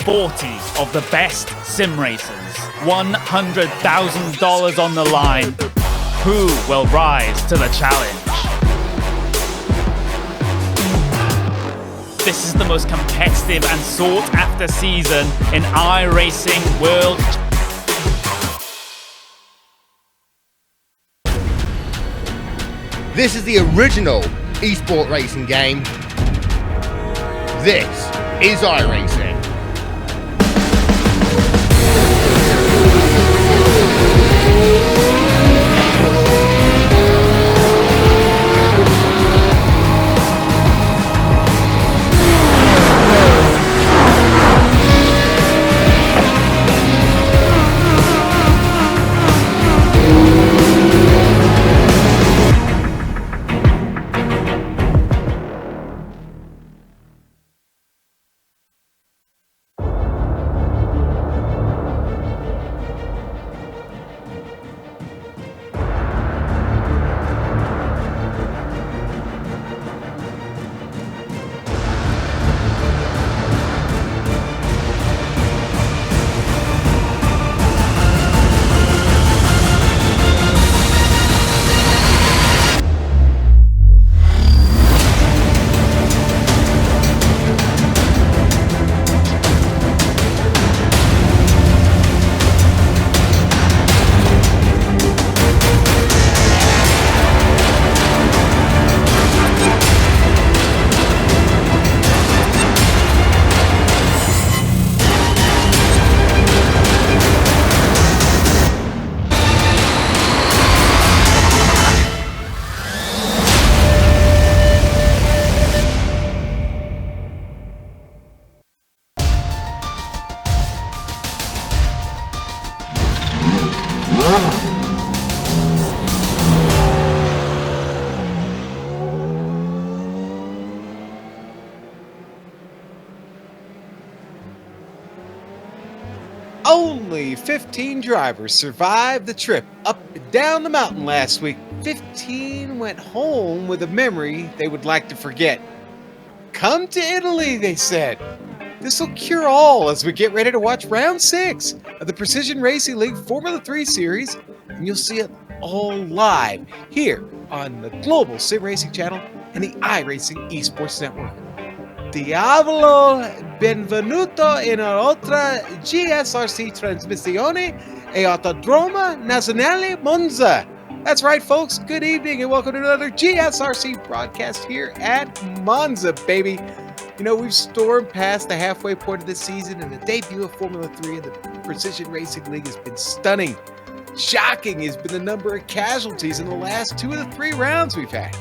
40 of the best sim racers. $100,000 on the line. Who will rise to the challenge? This is the most competitive and sought-after season in iRacing World. This is the original esport racing game. This is iRacing. Only 15 drivers survived the trip up and down the mountain last week. 15 went home with a memory they would like to forget. Come to Italy, they said. This'll cure all as we get ready to watch round 6 of the Precision Racing League Formula 3 Series, and you'll see it all live here on the Global Sim Racing Channel and the iRacing Esports Network. Diavolo, benvenuto in un'altra GSRC trasmissione e Autodromo Nazionale Monza. That's right, folks. Good evening and welcome to another GSRC broadcast here at Monza, baby. You know, we've stormed past the halfway point of the season, and the debut of Formula 3 in the Precision Racing League has been stunning. Shocking has been the number of casualties in the last 2 of the 3 rounds we've had.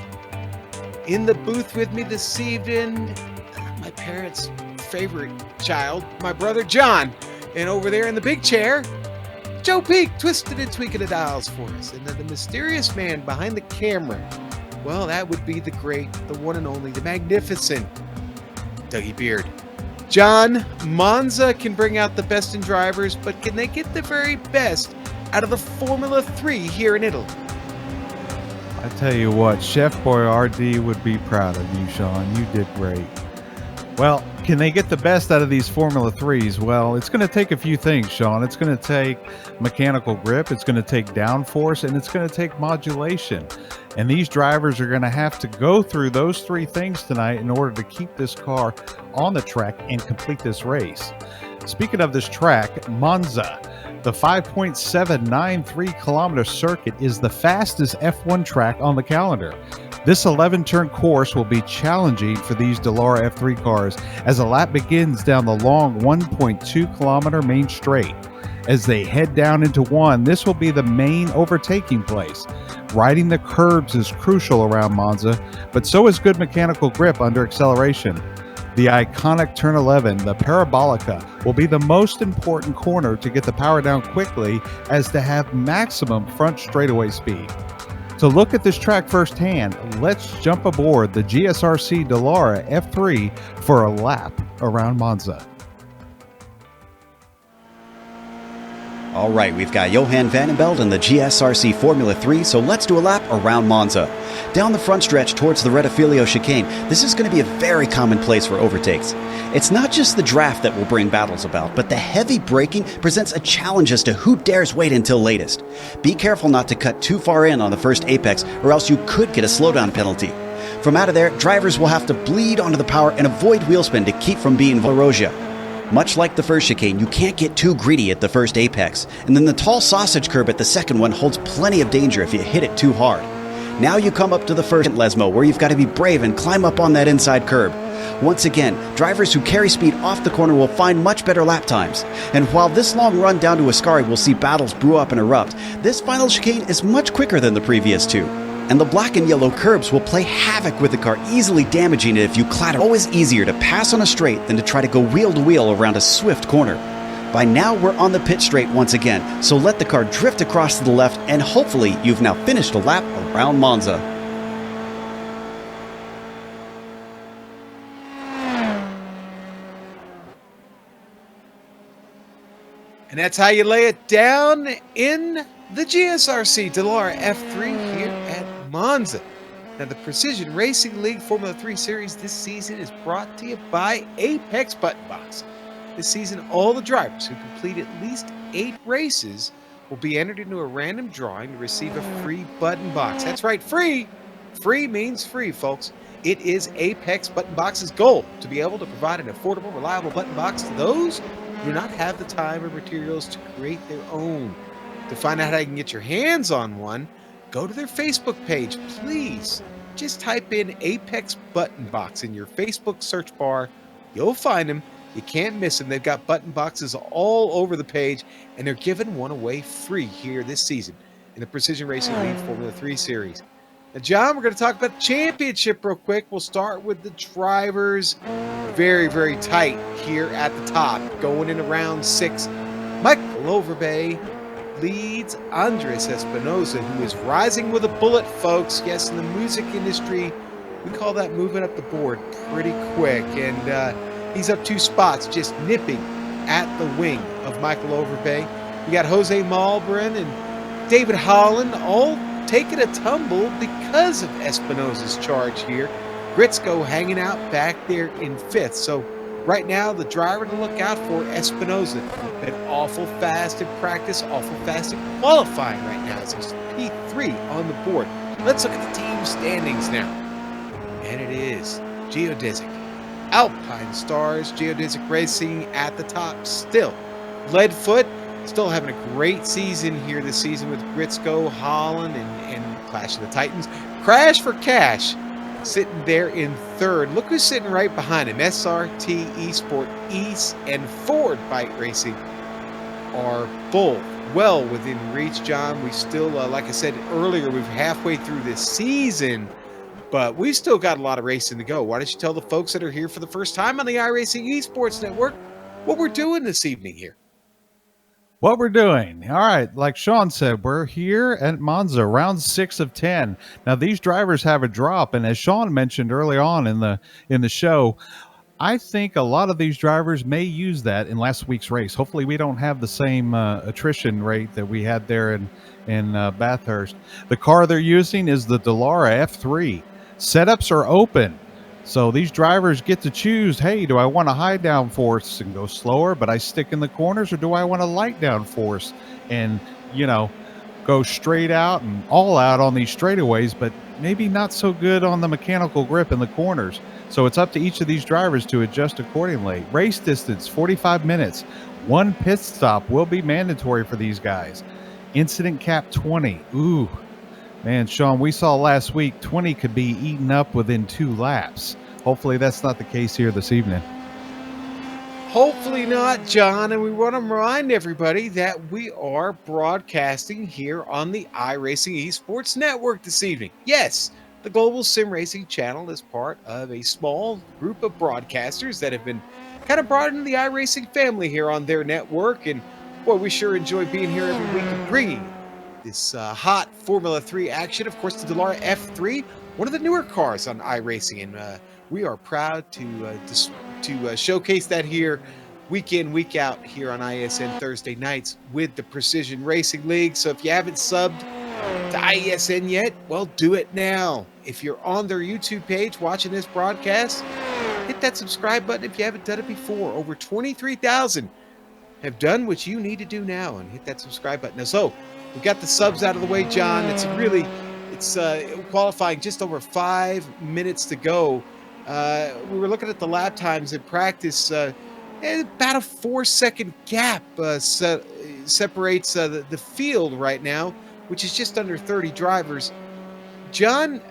In the booth with me this evening, my parents' favorite child, my brother John, and over there in the big chair, Joe Peak, twisted and tweaking the dials for us. And then the mysterious man behind the camera, well, that would be the great, the one and only, the magnificent Dougie Beard. John, Monza can bring out the best in drivers, but can they get the very best out of the Formula 3 here in Italy? I tell you what, Chef Boyardee would be proud of you, Sean. You did great. Well, can they get the best out of these Formula 3s? Well, it's going to take a few things, Sean. It's going to take mechanical grip, it's going to take downforce, and it's going to take modulation. And these drivers are going to have to go through those 3 things tonight in order to keep this car on the track and complete this race. Speaking of this track, Monza, the 5.793 kilometer circuit is the fastest F1 track on the calendar. This 11-turn course will be challenging for these Dallara F3 cars as a lap begins down the long 1.2 kilometer main straight. As they head down into 1, this will be the main overtaking place. Riding the curbs is crucial around Monza, but so is good mechanical grip under acceleration. The iconic turn 11, the Parabolica, will be the most important corner to get the power down quickly as to have maximum front straightaway speed. To look at this track firsthand, let's jump aboard the GSRC Dallara F3 for a lap around Monza. All right, we've got Johan Vandenbeld in the GSRC Formula 3, so let's do a lap around Monza. Down the front stretch towards the Rettifilio chicane, this is going to be a very common place for overtakes. It's not just the draft that will bring battles about, but the heavy braking presents a challenge as to who dares wait until latest. Be careful not to cut too far in on the first apex, or else you could get a slowdown penalty. From out of there, drivers will have to bleed onto the power and avoid wheel spin to keep from being Vorosia. Much like the first chicane, you can't get too greedy at the first apex, and then the tall sausage curb at the second one holds plenty of danger if you hit it too hard. Now you come up to the first Lesmo, where you've got to be brave and climb up on that inside curb. Once again, drivers who carry speed off the corner will find much better lap times. And while this long run down to Ascari will see battles brew up and erupt, this final chicane is much quicker than the previous two. And the black and yellow curbs will play havoc with the car, easily damaging it if you clatter. Always easier to pass on a straight than to try to go wheel to wheel around a swift corner. By now we're on the pit straight once again, so let the car drift across to the left and hopefully you've now finished a lap around Monza. And that's how you lay it down in the GSRC Dallara F3 here at Monza. Now, the Precision Racing League Formula 3 Series this season is brought to you by Apex Button Box. This season, all the drivers who complete at least 8 races will be entered into a random drawing to receive a free button box. That's right, free! Free means free, folks. It is Apex Button Box's goal to be able to provide an affordable, reliable button box to those who do not have the time or materials to create their own. To find out how you can get your hands on one, go to their Facebook page. Please just type in Apex Button Box in your Facebook search bar. You'll find them. You can't miss them. They've got button boxes all over the page, and they're giving one away free here this season in the Precision Racing League Formula 3 Series. Now, John, we're going to talk about the championship real quick. We'll start with the drivers. Very, very tight here at the top. Going in round 6, Michael Overbay leads Andres Espinosa, who is rising with a bullet, folks. Yes, in the music industry, we call that moving up the board pretty quick. And he's up 2 spots, just nipping at the wing of Michael Overbay. We got Jose Malbrin and David Holland all taking a tumble because of Espinosa's charge here. Gritzko hanging out back there in 5th. So right now, the driver to look out for, Espinosa. Been awful fast in practice, awful fast in qualifying right now. So it's P3 on the board. Let's look at the team standings now. And it is Geodesic, Alpine Stars, Geodesic Racing at the top still. Leadfoot still having a great season here this season with Gritzko, Holland, and Clash of the Titans. Crash for Cash sitting there in 3rd. Look who's sitting right behind him. SRT, Esport, East, and Ford Bike Racing are both well within reach, John. We still, like I said earlier, we're halfway through this season, but we've still got a lot of racing to go. Why don't you tell the folks that are here for the first time on the iRacing Esports Network what we're doing this evening here? What we're doing. All right. Like Sean said, we're here at Monza, round 6 of 10. Now, these drivers have a drop. And as Sean mentioned early on in the show, I think a lot of these drivers may use that in last week's race. Hopefully we don't have the same attrition rate that we had there in Bathurst. The car they're using is the Dallara F3. Setups are open. So these drivers get to choose, hey, do I want a high downforce and go slower, but I stick in the corners, or do I want a light downforce and, go straight out and all out on these straightaways, but maybe not so good on the mechanical grip in the corners. So it's up to each of these drivers to adjust accordingly. Race distance, 45 minutes. 1 pit stop will be mandatory for these guys. Incident cap 20. Ooh. Man, Sean, we saw last week 20 could be eaten up within 2 laps. Hopefully that's not the case here this evening. Hopefully not, John. And we want to remind everybody that we are broadcasting here on the iRacing Esports Network this evening. Yes, the Global Sim Racing channel is part of a small group of broadcasters that have been kind of brought into the iRacing family here on their network. And boy, we sure enjoy being here every week and bringing this hot Formula 3 action. Of course, the Dallara F3, one of the newer cars on iRacing, and we are proud to showcase that here week in, week out here on ISN Thursday nights with the Precision Racing League. So if you haven't subbed to ISN yet, well, do it now. If you're on their YouTube page watching this broadcast, hit that subscribe button if you haven't done it before. Over 23,000 have done what you need to do now and hit that subscribe button. Now, so we got the subs out of the way, John. It's qualifying just over 5 minutes to go. We were looking at the lap times in practice. About a 4-second gap separates the field right now, which is just under 30 drivers. John,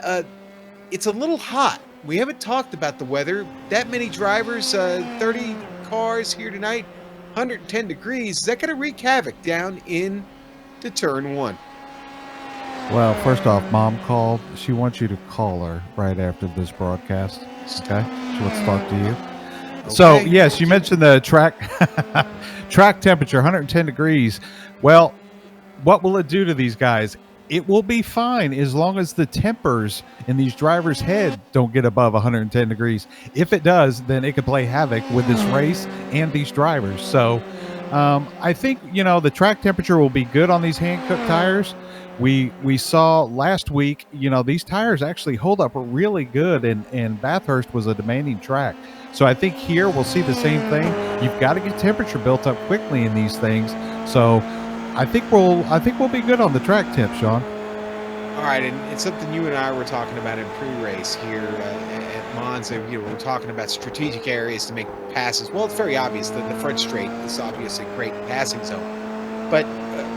it's a little hot. We haven't talked about the weather. That many drivers, 30 cars here tonight, 110 degrees. Is that going to wreak havoc down in to turn 1? Well, first off, Mom called. She wants you to call her right after this broadcast. Okay? She wants to talk to you. Okay. So, yes, you mentioned the track temperature, 110 degrees. Well, what will it do to these guys? It will be fine as long as the tempers in these drivers' head don't get above 110 degrees. If it does, then it could play havoc with this race and these drivers. So I think, the track temperature will be good on these hand-cooked tires. We saw last week, these tires actually hold up really good, and Bathurst was a demanding track. So I think here we'll see the same thing. You've got to get temperature built up quickly in these things. So I think we'll be good on the track temp, Sean. All right, and it's something you and I were talking about in pre-race here at Monza. We're talking about strategic areas to make passes. Well, it's very obvious that the front straight is obviously a great passing zone. But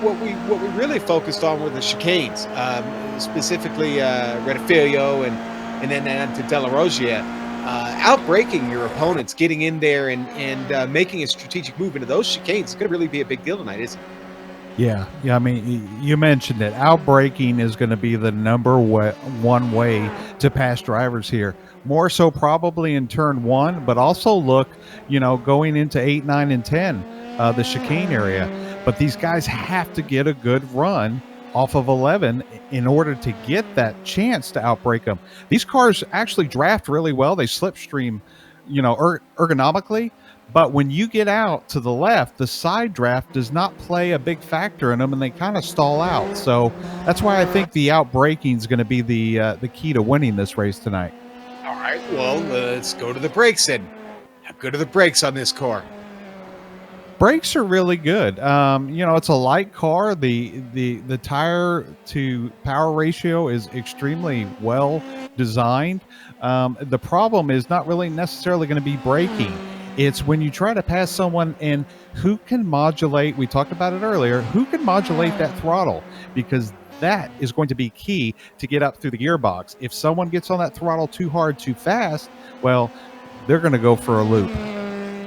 what we really focused on were the chicanes, specifically Retifiglio and then to Della Roggia, outbraking your opponents, getting in there and making a strategic move into those chicanes is going to really be a big deal tonight, isn't it? Yeah. I mean, you mentioned it. Outbraking is going to be the number one way to pass drivers here. More so probably in turn 1, but also look, going into 8, 9, and 10, the chicane area. But these guys have to get a good run off of 11 in order to get that chance to outbrake them. These cars actually draft really well. They slipstream, ergonomically. But when you get out to the left, the side draft does not play a big factor in them, and they kind of stall out. So that's why I think the outbraking is going to be the key to winning this race tonight. All right, well, let's go to the brakes then. How good are the brakes on this car? Brakes are really good. It's a light car. The tire to power ratio is extremely well designed. The problem is not really necessarily going to be braking. It's when you try to pass someone and who can modulate, we talked about it earlier, who can modulate that throttle, because that is going to be key to get up through the gearbox. If someone gets on that throttle too hard, too fast, well, they're going to go for a loop.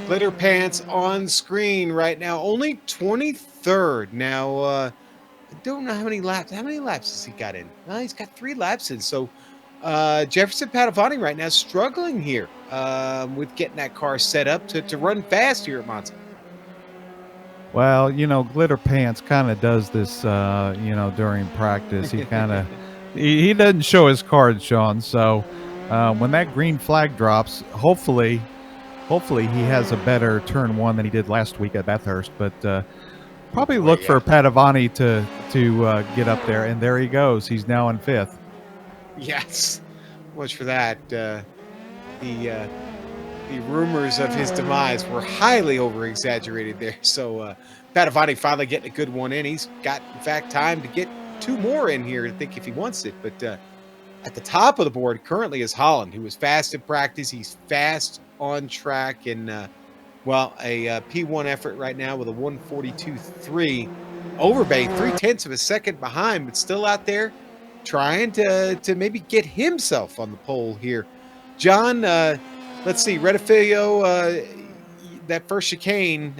Glitter Pants on screen right now, only 23rd. Now, I don't know how many laps has he got in? He's got 3 laps in, so Jefferson Padovani right now struggling here with getting that car set up to run fast here at Monza. Well, Glitter Pants kind of does this, during practice. He kind of he doesn't show his cards, Sean. So when that green flag drops, hopefully he has a better turn 1 than he did last week at Bathurst. But probably look for Padovani to get up there, and there he goes. He's now in 5th. Yes, much for that. The rumors of his demise were highly over-exaggerated there. So Padovani finally getting a good one in. He's got, in fact, time to get 2 more in here, I think, if he wants it. But at the top of the board currently is Holland, who was fast in practice. He's fast on track, and a P1 effort right now with a 142.3. Overbay 0.3 of a second behind, but still out there trying to maybe get himself on the pole here. John, let's see, Retifiglio, that first chicane,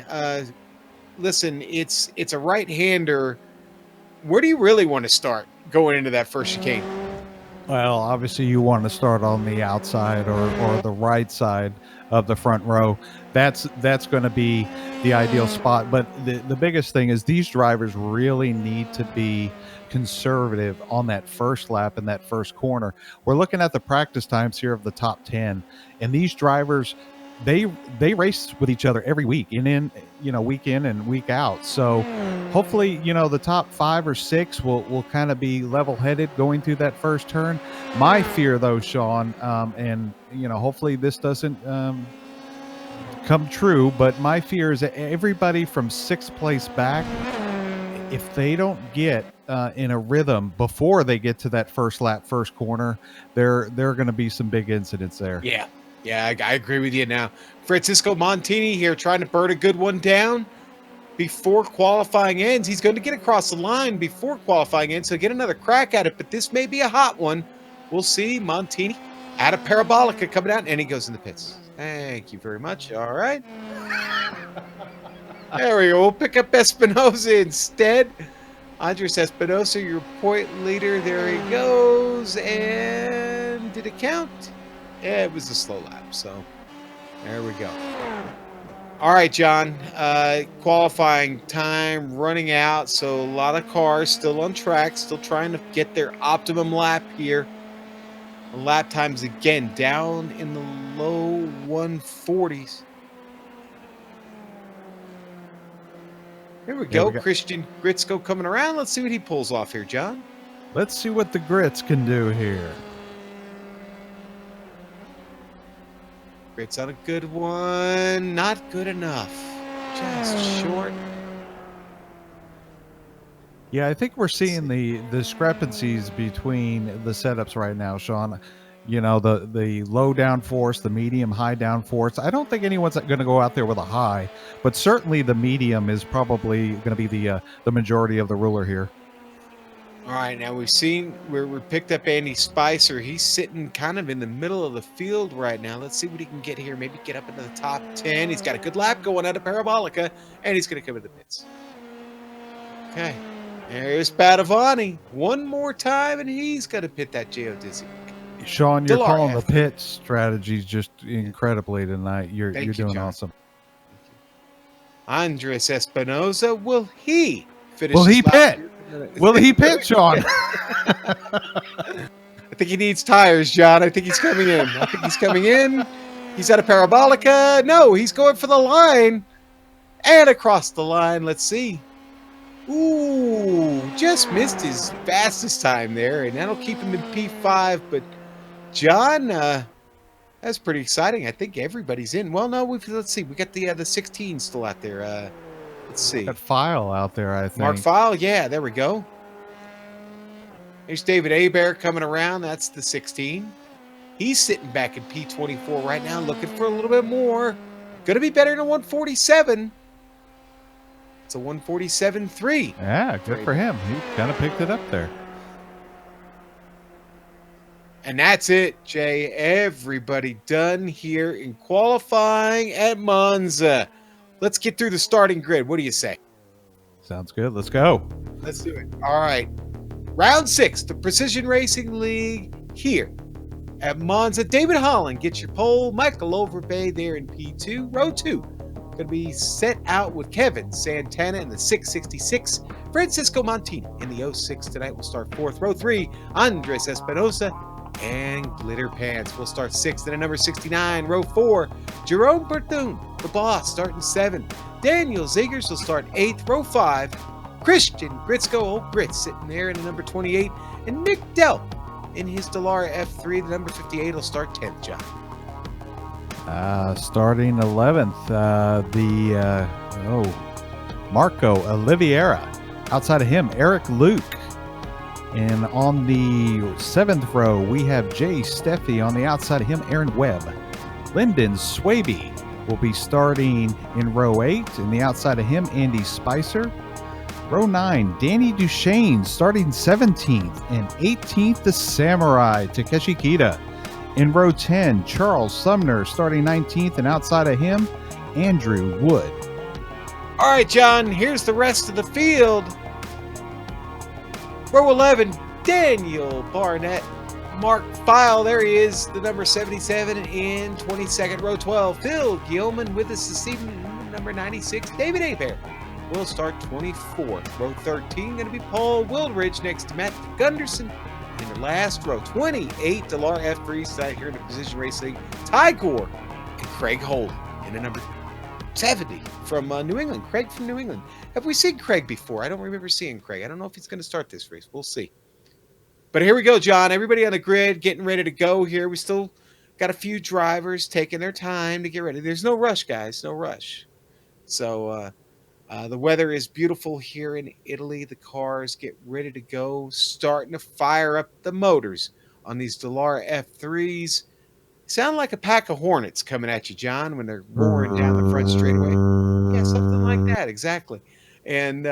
listen, it's a right-hander. Where do you really want to start going into that first chicane? Well, obviously you want to start on the outside or the right side of the front row. That's going to be the ideal spot. But the biggest thing is these drivers really need to be conservative on that first lap in that first corner. We're looking at the practice times here of the top 10, and these drivers, they race with each other every week, week in and week out. So hopefully, the top 5 or 6 will kind of be level-headed going through that first turn. My fear, though, Sean, and hopefully this doesn't come true, but my fear is that everybody from 6th place back, if they don't get in a rhythm before they get to that first lap, first corner, there are going to be some big incidents there. Yeah, I agree with you now. Francisco Montini here trying to burn a good one down before qualifying ends. He's going to get across the line before qualifying ends, so get another crack at it, but this may be a hot one. We'll see. Montini out of Parabolica coming out, and he goes in the pits. Thank you very much. All right. There we go. We'll pick up Espinosa instead. Andres Espinosa, your point leader. There he goes. And did it count? Yeah, it was a slow lap, so there we go. All right, John. Qualifying time running out, so a lot of cars still on track, still trying to get their optimum lap here. Lap times again down in the low 140s. Here we go. Christian Gritzko coming around. Let's see what he pulls off here, John. Let's see what the Grits can do here. Grits on a good one. Not good enough. Just short. Yeah, I think we're seeing the discrepancies between the setups right now, Sean. The low downforce, the medium, high downforce. I don't think anyone's going to go out there with a high, but certainly the medium is probably going to be the majority of the ruler here. All right, now we picked up Andy Spicer. He's sitting kind of in the middle of the field right now. Let's see what he can get here. Maybe get up into the top 10. He's got a good lap going out of Parabolica, and he's going to come into the pits. Okay. There's Padavani. One more time, and he's going to pit that Geodizzy. Sean, you're calling the pit strategies just incredibly tonight. You're doing awesome. Andres Espinosa, will he finish? Will he pit? Will he pit, Sean? I think he needs tires, John. I think he's coming in. He's at a Parabolica. No, he's going for the line. And across the line. Let's see. Ooh, just missed his fastest time there, and that'll keep him in P5. But John, that's pretty exciting. I think everybody's in. Well, no, let's see. We got the 16 still out there. Let's see. That File out there, I think. Mark File, yeah, there we go. Here's David Hebert coming around. That's the 16. He's sitting back in P24 right now, looking for a little bit more. Going to be better than 147. It's a 147.3. Yeah, good for him. He kind of picked it up there. And that's it, Jay. Everybody done here in qualifying at Monza. Let's get through the starting grid. What do you say? Sounds good. Let's go. Let's do it. All right. Round 6, the Precision Racing League here at Monza. David Holland gets your pole. Michael Overbay there in P2. Row 2. Going to be set out with Kevin Santana in the 666. Francisco Montini in the 06 tonight. We'll start 4th. Row 3, Andres Espinosa and Glitter Pants. We'll start 6th and a number 69. Row 4, Jerome Berthoud, the boss, starting 7th. Daniel Zegers will start 8th. Row 5, Christian Gritzko, old Grit, sitting there in the number 28. And Nick Dell in his Dallara F3, the number 58, will start 10th, John. Starting 11th, Marco Oliveira. Outside of him, Eric Luke. And on the 7th row, we have Jay Steffi. On the outside of him, Aaron Webb. Lyndon Swaby will be starting in row 8. And the outside of him, Andy Spicer. Row 9, Danny Duchesne starting 17th. And 18th, the Samurai, Takeshi Kita. In row 10, Charles Sumner starting 19th, and outside of him, Andrew Wood. All right, John, here's the rest of the field. Row 11, Daniel Barnett. Mark File, there he is, the number 77 in 22nd. Row 12, Phil Gilman with us this evening, number 96. David Hebert will start 24th. Row 13, going to be Paul Wildridge next to Matt Gunderson. In the last row, 28, Dallara F3 side here in the Precision Racing League. Ty Gore and Craig Holden in a number 70 from New England. Craig from New England. Have we seen Craig before? I don't remember seeing Craig. I don't know if he's going to start this race. We'll see. But here we go, John. Everybody on the grid getting ready to go here. We still got a few drivers taking their time to get ready. There's no rush, guys. No rush. So the weather is beautiful here in Italy. The cars get ready to go, starting to fire up the motors on these Dallara F3s. Sound like a pack of hornets coming at you, John, when they're roaring down the front straightaway. Yeah, something like that, exactly. And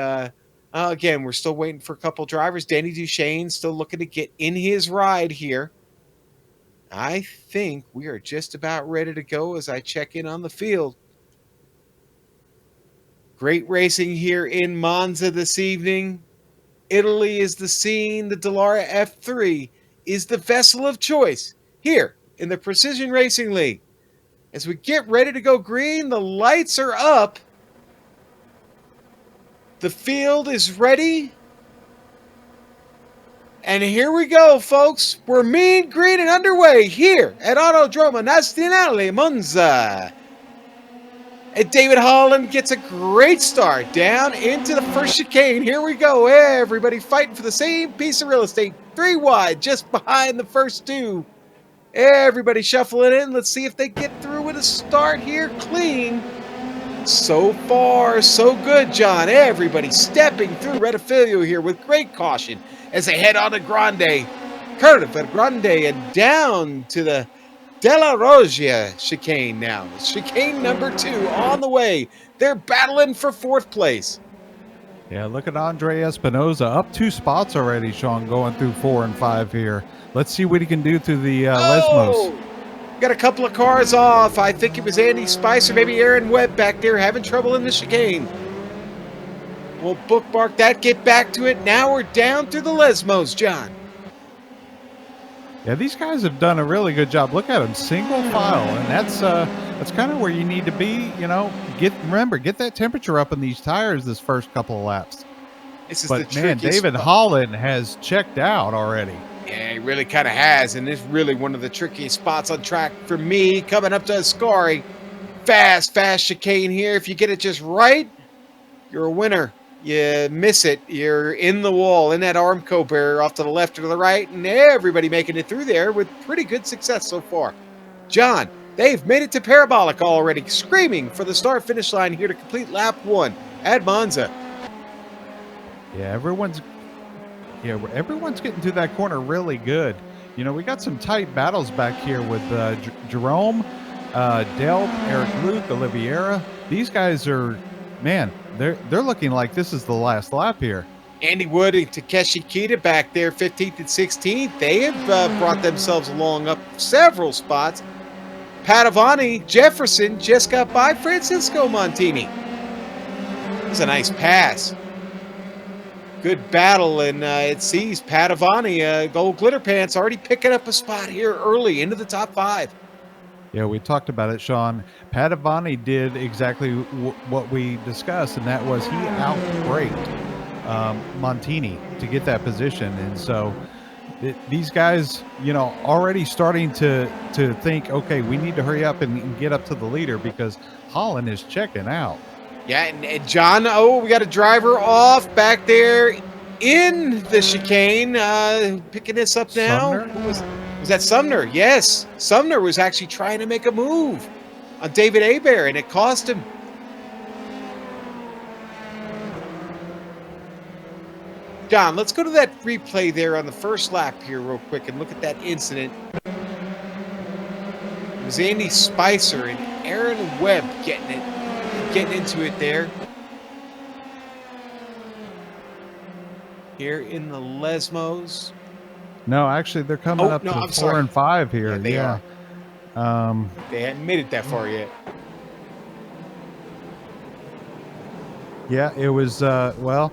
again, we're still waiting for a couple drivers. Danny Duchesne still looking to get in his ride here. I think we are just about ready to go as I check in on the field. Great racing here in Monza this evening. Italy is the scene. The Dallara F3 is the vessel of choice here in the Precision Racing League. As we get ready to go green, the lights are up. The field is ready. And here we go, folks. We're mean green and underway here at Autodromo Nazionale Monza. And David Holland gets a great start down into the first chicane. Here we go. Everybody fighting for the same piece of real estate. 3 wide, just behind the first 2. Everybody shuffling in. Let's see if they get through with a start here clean. So far, so good, John. Everybody stepping through Rettifilio here with great caution as they head on to Grande. Curva Grande and down to the Della Roggia chicane now. Chicane number 2 on the way. They're battling for 4th place. Yeah, look at Andre Espinoza. Up 2 spots already, Sean, going through 4 and 5 here. Let's see what he can do through the Lesmos. Got a couple of cars off. I think it was Andy Spicer, maybe Aaron Webb back there having trouble in the chicane. We'll bookmark that, get back to it. Now we're down through the Lesmos, John. Yeah, these guys have done a really good job. Look at them, single file, and that's kind of where you need to be. You know, remember, get that temperature up in these tires this first couple of laps. This is but the man, David spot. Holland has checked out already. Yeah, he really kind of has, and it's really one of the trickiest spots on track for me. Coming up to Ascari, fast chicane here. If you get it just right, you're a winner. You miss it, you're in the wall, in that Armco barrier off to the left or to the right, and everybody making it through there with pretty good success so far. John, they've made it to Parabolic already, screaming for the start-finish line here to complete lap 1 at Monza. Yeah, everyone's getting to that corner really good. You know, we got some tight battles back here with Jerome, Delp, Eric Luke, Oliveira. These guys are, man, they're looking like this is the last lap here. Andy Wood and Takeshi Kita back there, 15th and 16th. They have brought themselves along up several spots. Padovani, Jefferson just got by Francisco Montini. It was a nice pass. Good battle, and it sees Padovani, Gold Glitter Pants, already picking up a spot here early into the top 5. Yeah, we talked about it, Sean. Padovani did exactly what we discussed, and that was he outbraked Montini to get that position. And so these guys, you know, already starting to think, okay, we need to hurry up and get up to the leader because Holland is checking out. Yeah, and John, we got a driver off back there in the chicane, picking this up now. Was that Sumner? Yes, Sumner was actually trying to make a move on David Hebert, and it cost him. John, let's go to that replay there on the first lap here real quick and look at that incident. It was Andy Spicer and Aaron Webb getting into it there. Here in the Lesmos. No, actually, they're coming up to 4 and 5 here. Yeah, they are. They hadn't made it that far yet. Yeah, it was, well,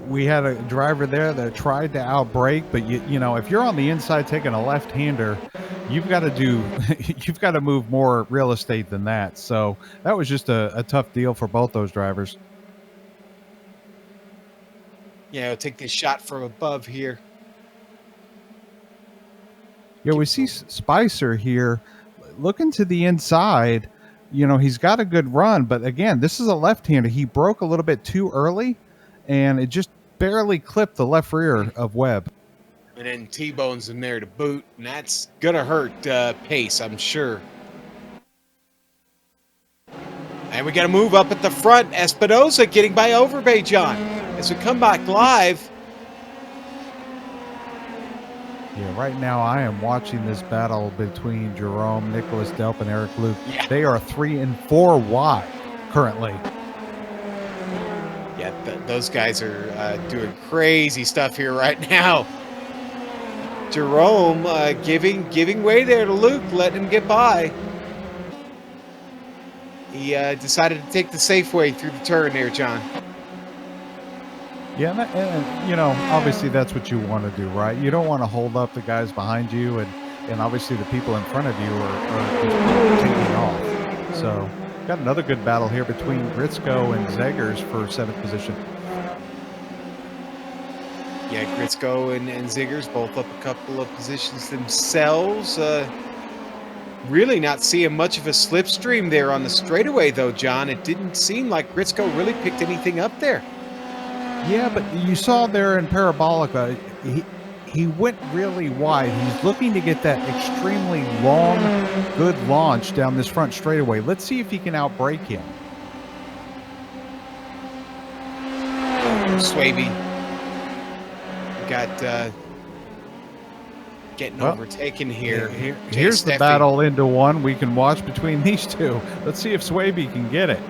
we had a driver there that tried to outbrake, but you know, if you're on the inside taking a left-hander, you've got to move more real estate than that. So that was just a tough deal for both those drivers. Yeah, I'll take this shot from above here. Yeah, we see Spicer here looking to the inside, he's got a good run, but again, this is a left-hander. He broke a little bit too early, and it just barely clipped the left rear of Webb. And then T-Bone's in there to boot, and that's going to hurt pace, I'm sure. And we got to move up at the front. Espinosa getting by Overbay, John. As we come back live. Yeah, right now I am watching this battle between Jerome, Nicholas Delp, and Eric Luke. Yeah. They are 3 and 4 wide currently. Yeah, those guys are doing crazy stuff here right now. Jerome giving way there to Luke, letting him get by. He decided to take the safe way through the turn there, John. Yeah, and obviously that's what you want to do, right? You don't want to hold up the guys behind you, and obviously the people in front of you are just taking off. So, got another good battle here between Gritzko and Zegers for 7th position. Yeah, Gritzko and Ziggers both up a couple of positions themselves. Really not seeing much of a slipstream there on the straightaway, though, John. It didn't seem like Gritzko really picked anything up there. Yeah, but you saw there in Parabolica, he went really wide. He's looking to get that extremely long, good launch down this front straightaway. Let's see if he can outbrake him. Swaby got getting overtaken here. Here's the battle into one we can watch between these two. Let's see if Swaby can get it.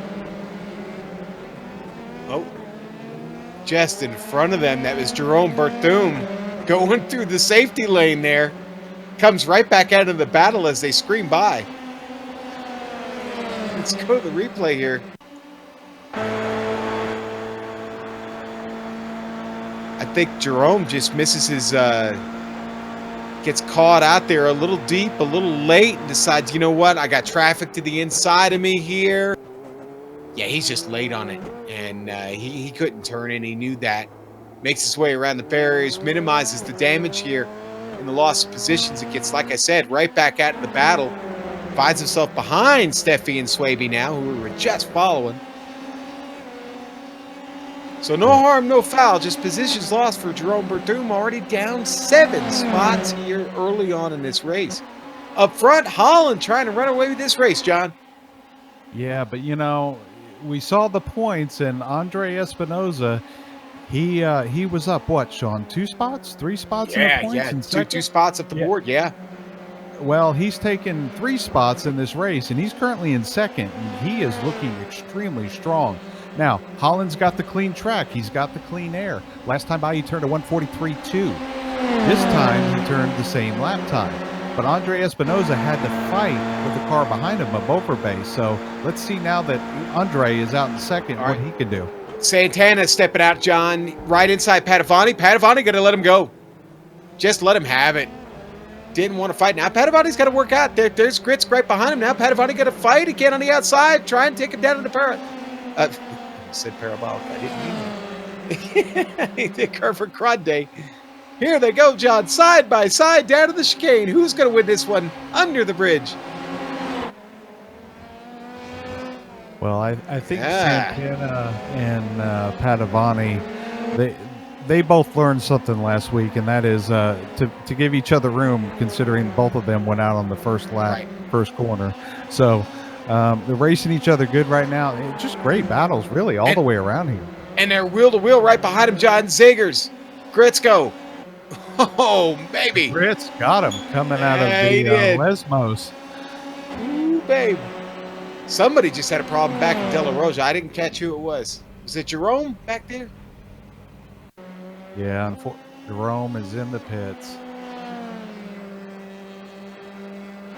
Oh, just in front of them, that was Jerome Berthum going through the safety lane there. Comes right back out of the battle as they scream by. Let's go to the replay here. I think Jerome just misses his, gets caught out there a little deep, a little late, and decides, you know what, I got traffic to the inside of me here. Yeah, he's just late on it, and he couldn't turn in. He knew that. Makes his way around the barriers, minimizes the damage here in the loss of positions. It gets, like I said, right back out of the battle. Finds himself behind Steffi and Swaby now, who we were just following. So no harm, no foul, just positions lost for Jerome Berthum, already down 7 spots here early on in this race. Up front, Holland trying to run away with this race, John. Yeah, but we saw the points, and Andre Espinoza, he was up, what, Sean, 2 spots? 3 spots in the points? Yeah, two spots up the board, yeah. Well, he's taken 3 spots in this race, and he's currently in second, and he is looking extremely strong. Now, Holland's got the clean track. He's got the clean air. Last time by, he turned a 1:43.2. This time, he turned the same lap time. But Andre Espinoza had to fight with the car behind him, a Overbay. So let's see now that Andre is out in second, what he can do. Santana stepping out, John, right inside Padavani. Padavani got to let him go. Just let him have it. Didn't want to fight. Now Padavani's got to work out. There's Grits right behind him. Now Padavani got to fight again on the outside, try and take him down to the said parabolic. I didn't mean the Carver Grande. Here they go, John, side by side down to the chicane. Who's going to win this one under the bridge? Well, I think Santana and Padavani, they both learned something last week, and that is to give each other room, considering both of them went out on the first lap, first corner. So they're racing each other good right now. Just great battles, really, all the way around here. And they're wheel-to-wheel right behind him, John. Zegers, Gritzko. Oh, baby. Gritz got him coming out of the Lesmos. Ooh, babe. Somebody just had a problem back in De La Rosa. I didn't catch who it was. Was it Jerome back there? Yeah, Jerome is in the pits.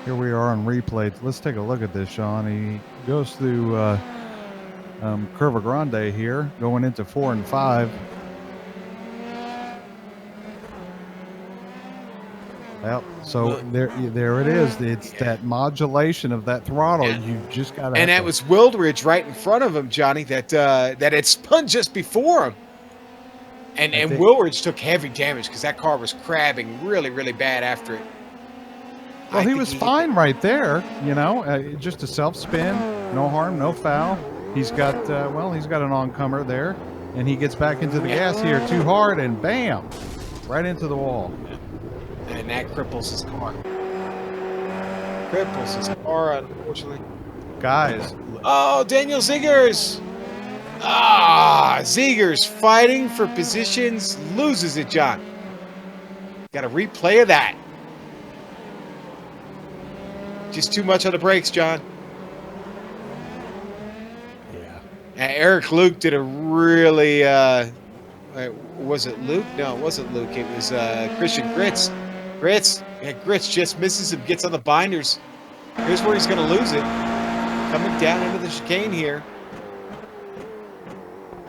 Here we are on replay. Let's take a look at this, Sean. He goes through Curva Grande here, going into 4 and 5. Well, so there it is. It's that modulation of that throttle. You just got to. And that was Wildridge right in front of him, Johnny. That had spun just before him. And Wildridge took heavy damage because that car was crabbing really, really bad after it. Well, I he think was he- fine right there, you know, just a self-spin, no harm, no foul. He's got, he's got an oncomer there, and he gets back into the gas here too hard, and bam, right into the wall. And that cripples his car. Cripples his car, unfortunately. Guys, Oh, Daniel Ziegers! Ah, Ziegers fighting for positions, loses it, John. Got a replay of that. Just too much on the brakes, John. yeah. And Eric Luke did a really, was it Luke? No, it wasn't Luke. It was Christian Gritz. Gritz just misses him, gets on the binders. Here's where he's going to lose it. Coming down into the chicane here.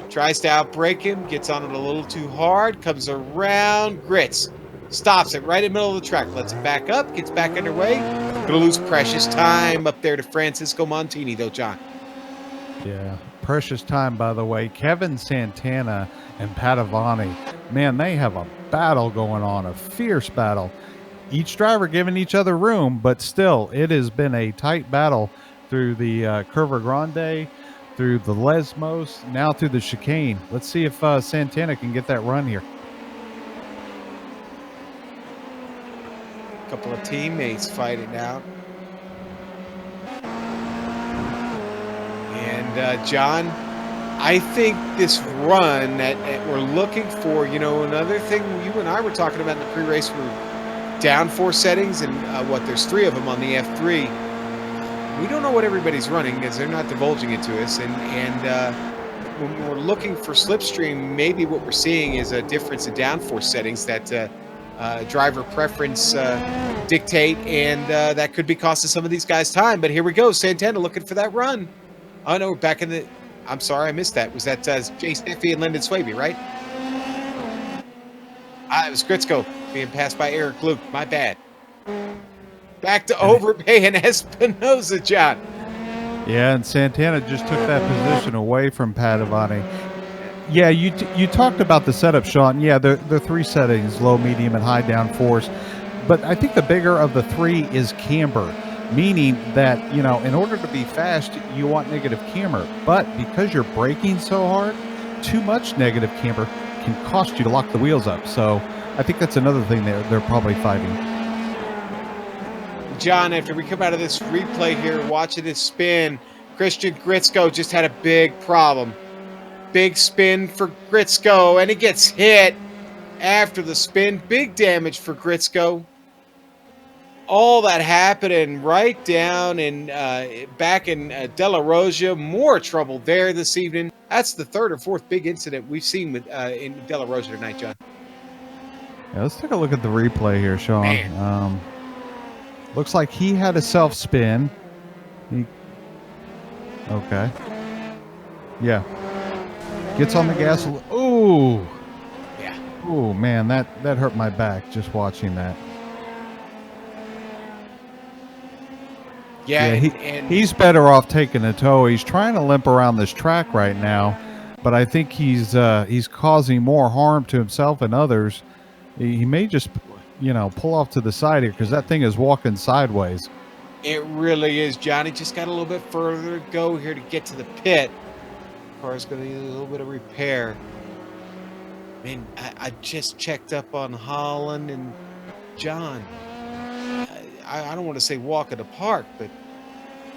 Tries to outbrake him, gets on it a little too hard, comes around, Gritz. Stops it right in the middle of the track, lets it back up, gets back underway. Gonna lose precious time up there to Francisco Montini, though, John. Yeah, precious time, by the way. Kevin Santana and Padovani, man, they have a battle going on, a fierce battle. Each driver giving each other room, but still, it has been a tight battle through the Curva Grande, through the Lesmos, now through the chicane. Let's see if Santana can get that run here. A couple of teammates fighting out. And John, I think this run that we're looking for, you know, another thing you and I were talking about in the pre-race were downforce settings, and there's 3 of them on the F3. We don't know what everybody's running because they're not divulging it to us, and when we're looking for slipstream, maybe what we're seeing is a difference in downforce settings that driver preference dictate, and that could be costing some of these guys time. But here we go, Santana looking for that run. Oh no, we're back in the. I'm sorry, I missed that. Was that Jay Steffi and Lyndon Swaby, right? It was Gritzko being passed by Eric Luke. My bad. Back to Overbay and Espinoza, John. Yeah, and Santana just took that position away from Padovani. Yeah, you talked about the setup, Sean. Yeah, the 3 settings, low, medium, and high downforce. But I think the bigger of the 3 is camber, meaning that, you know, in order to be fast, you want negative camber. But because you're braking so hard, too much negative camber can cost you to lock the wheels up. So I think that's another thing they're probably fighting. John, after we come out of this replay here, watching this spin, Christian Gritzko just had a big problem. Big spin for Gritzko, and he gets hit after the spin. Big damage for Gritzko. All that happening right down in back in De La Rosa. More trouble there this evening. That's the 3rd or 4th big incident we've seen with in De La Rosa tonight, John. Yeah, let's take a look at the replay here, Sean. Looks like he had a self-spin. Okay. Yeah. Gets on the gas. Ooh. Yeah. Ooh, man, that hurt my back just watching that. Yeah, he's better off taking a tow. He's trying to limp around this track right now, but I think he's causing more harm to himself and others. He may just, you know, pull off to the side here because that thing is walking sideways. It really is, Johnny. Just got a little bit further to go here to get to the pit. Car's going to need a little bit of repair. Man, I just checked up on Holland and John. I don't want to say walk in the park, but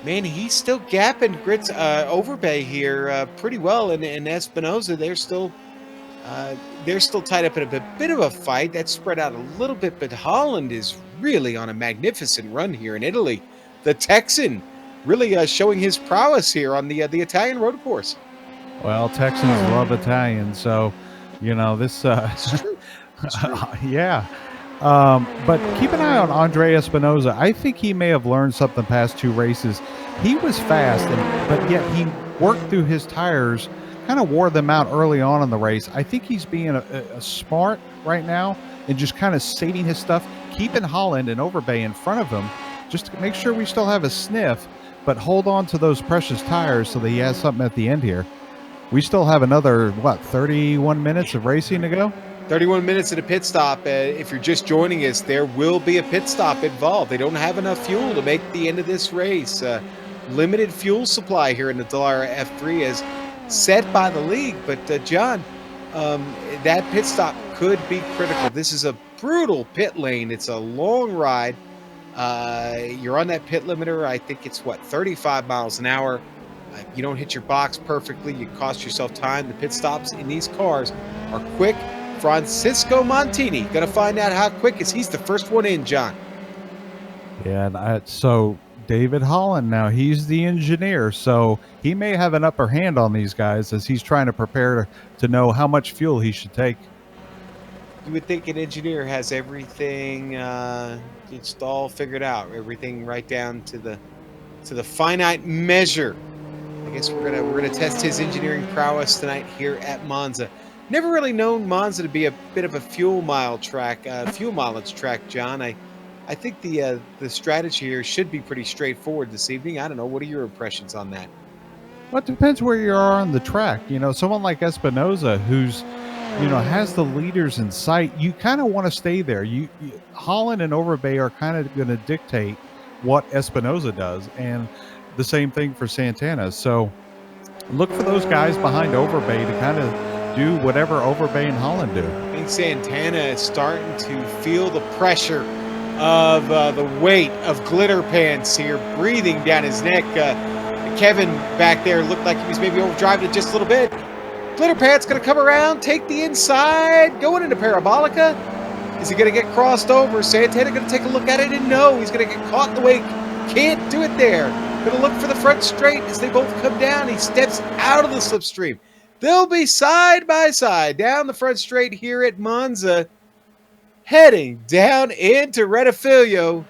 man, he's still gapping Overbay here pretty well. And Espinoza, they're still tied up in a bit of a fight. That's spread out a little bit, but Holland is really on a magnificent run here in Italy. The Texan really showing his prowess here on the Italian road course. Well, Texans love Italian, so you know this. It's true. It's true. Yeah. But keep an eye on Andre Espinoza. I think he may have learned something past 2 races. He was fast, but yet he worked through his tires, kind of wore them out early on in the race. I think he's being a smart right now and just kind of saving his stuff, keeping Holland and Overbay in front of him, just to make sure we still have a sniff, but hold on to those precious tires so that he has something at the end here. We still have another, 31 minutes of racing to go? 31 minutes at a pit stop. If you're just joining us, there will be a pit stop involved. They don't have enough fuel to make the end of this race. Limited fuel supply here in the Dallara F3 is set by the league. But John, that pit stop could be critical. This is a brutal pit lane. It's a long ride. You're on that pit limiter. I think it's 35 miles an hour. You don't hit your box perfectly. You cost yourself time. The pit stops in these cars are quick. Francisco Montini going to find out how quick as he's the first one in, John. Yeah, and so David Holland now, he's the engineer, so he may have an upper hand on these guys as he's trying to prepare to know how much fuel he should take. You would think an engineer has everything it's all figured out, everything right down to the finite measure. I guess we're gonna test his engineering prowess tonight here at Monza. Never really known Monza to be a bit of a fuel mileage track, John. I think the strategy here should be pretty straightforward this evening. I don't know. What are your impressions on that? Well, it depends where you are on the track. Someone like Espinoza, who's has the leaders in sight, you kind of want to stay there. Holland and Overbay are kind of going to dictate what Espinoza does, and the same thing for Santana. So look for those guys behind Overbay to kind of do whatever Overbay and Holland do. I think Santana is starting to feel the pressure of the weight of glitter pants here breathing down his neck. Kevin back there looked like he was maybe overdriving it just a little bit. Glitter pants going to come around, take the inside, going into Parabolica. Is he going to get crossed over? Santana going to take a look at it, and no, he's going to get caught in the wake. Can't do it there. Going to look for the front straight as they both come down. He steps out of the slipstream. They'll be side by side down the front straight here at Monza, heading down into Rettifilio.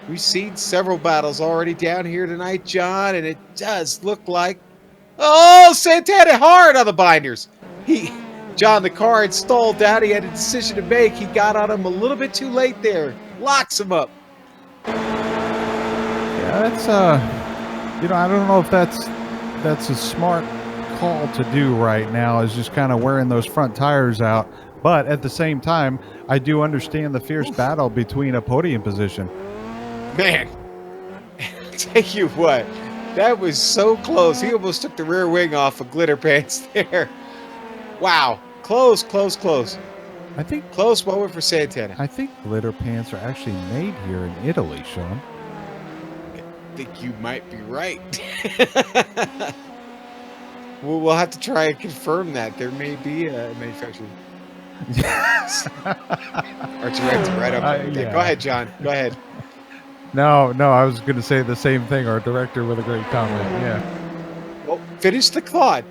We've seen several battles already down here tonight, John, and it does look like, Santana hard on the binders. John, the car had stalled out. He had a decision to make. He got on him a little bit too late there. Locks him up. Yeah, that's I don't know if that's a smart call to do right now, is just kind of wearing those front tires out. But at the same time, I do understand the fierce battle between a podium position. Man, tell you what, that was so close. He almost took the rear wing off of Glitter Pants there. Wow, close. I think close moment for Santana. I think Glitter Pants are actually made here in Italy, Sean. I think you might be right. We'll have to try and confirm that. There may be a manufacturer. Our director right up there. Yeah. Go ahead, John. Go ahead. No, I was going to say the same thing. Our director with a great comment. Yeah. Well, finish the thought.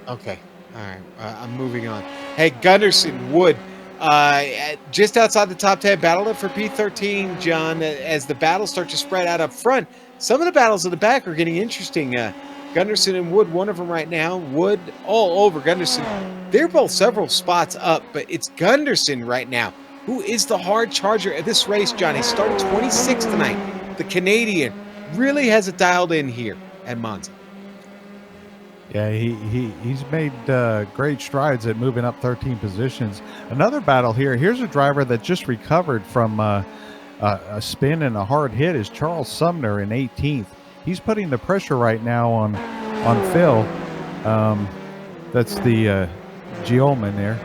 Okay. All right. I'm moving on. Hey, Gunderson Wood, just outside the top 10, battling for P13, John, as the battles start to spread out up front. Some of the battles in the back are getting interesting. Gunderson and Wood, one of them right now. Wood all over Gunderson. They're both several spots up, but it's Gunderson right now who is the hard charger at this race, John. He started 26th tonight. The Canadian really has it dialed in here at Monza. Yeah, he's made great strides at moving up 13 positions. Another battle here. Here's a driver that just recovered from a spin and a hard hit, is Charles Sumner in 18th. He's putting the pressure right now on Phil. That's the Gioman there.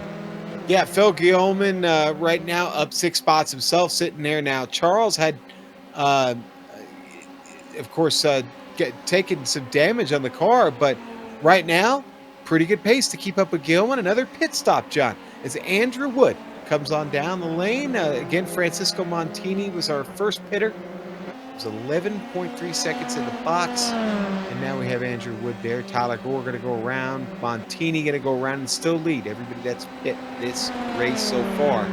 Yeah, Phil Gioman right now up 6 spots himself, sitting there now. Charles had, of course, taken some damage on the car, but right now, pretty good pace to keep up with Gilman. Another pit stop, John, as Andrew Wood comes on down the lane. Again, Francisco Montini was our first pitter. It was 11.3 seconds in the box. And now we have Andrew Wood there. Tyler Gore going to go around. Montini going to go around and still lead everybody that's pit this race so far.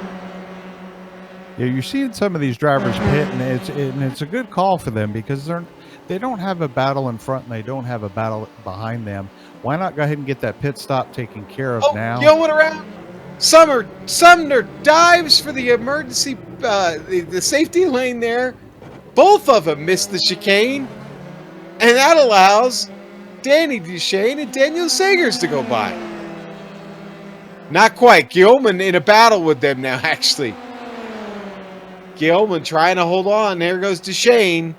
Yeah, you're seeing some of these drivers pit, and it's a good call for them because they don't have a battle in front and they don't have a battle behind them. Why not go ahead and get that pit stop taken care of now? Going around. Sumner dives for the emergency, the safety lane there. Both of them missed the chicane, and that allows Danny Duchesne and Daniel Sagers to go by. Not quite. Gilman in a battle with them now, actually. Gilman trying to hold on. There goes Duchesne.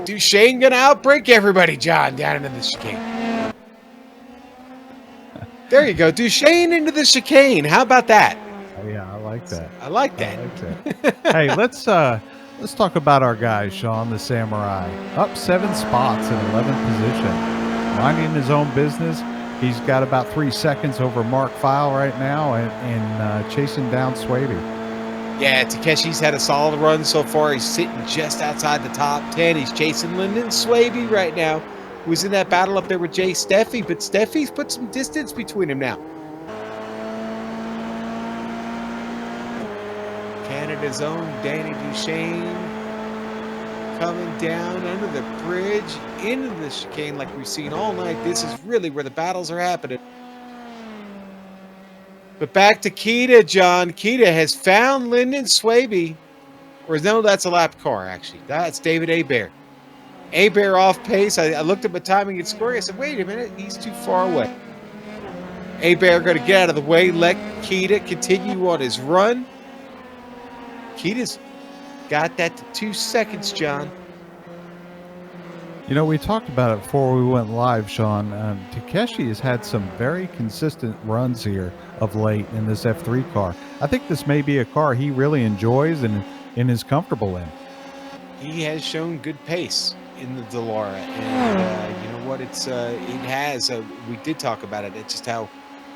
Duchesne gonna outbreak everybody, John, down into the chicane. There you go. Duchesne into the chicane. How about that? Oh, yeah, I like that. I like that. I like that. Hey, let's talk about our guy, Sean the Samurai. Up 7 spots in 11th position. Minding his own business. He's got about 3 seconds over Mark File right now and chasing down Swaby. Yeah, Takeshi's had a solid run so far. He's sitting just outside the top 10. He's chasing Lyndon Swaby right now, who's in that battle up there with Jay Steffi, but Steffi's put some distance between him now. Canada's own Danny Duchesne coming down under the bridge into the chicane like we've seen all night. This is really where the battles are happening. But back to Keita, John. Keita has found Lyndon Swaby. Or no, that's a lap car, actually. That's David Hebert. Hebert off pace. I looked at my timing and scoring. I said, wait a minute, he's too far away. Hebert going to get out of the way, let Keita continue on his run. Keita's got that to 2 seconds, John. You know, we talked about it before we went live, Sean. Takeshi has had some very consistent runs here of late in this F3 car. I think this may be a car he really enjoys and is comfortable in. He has shown good pace in the Dallara, and you know what? It has. We did talk about it. It's just how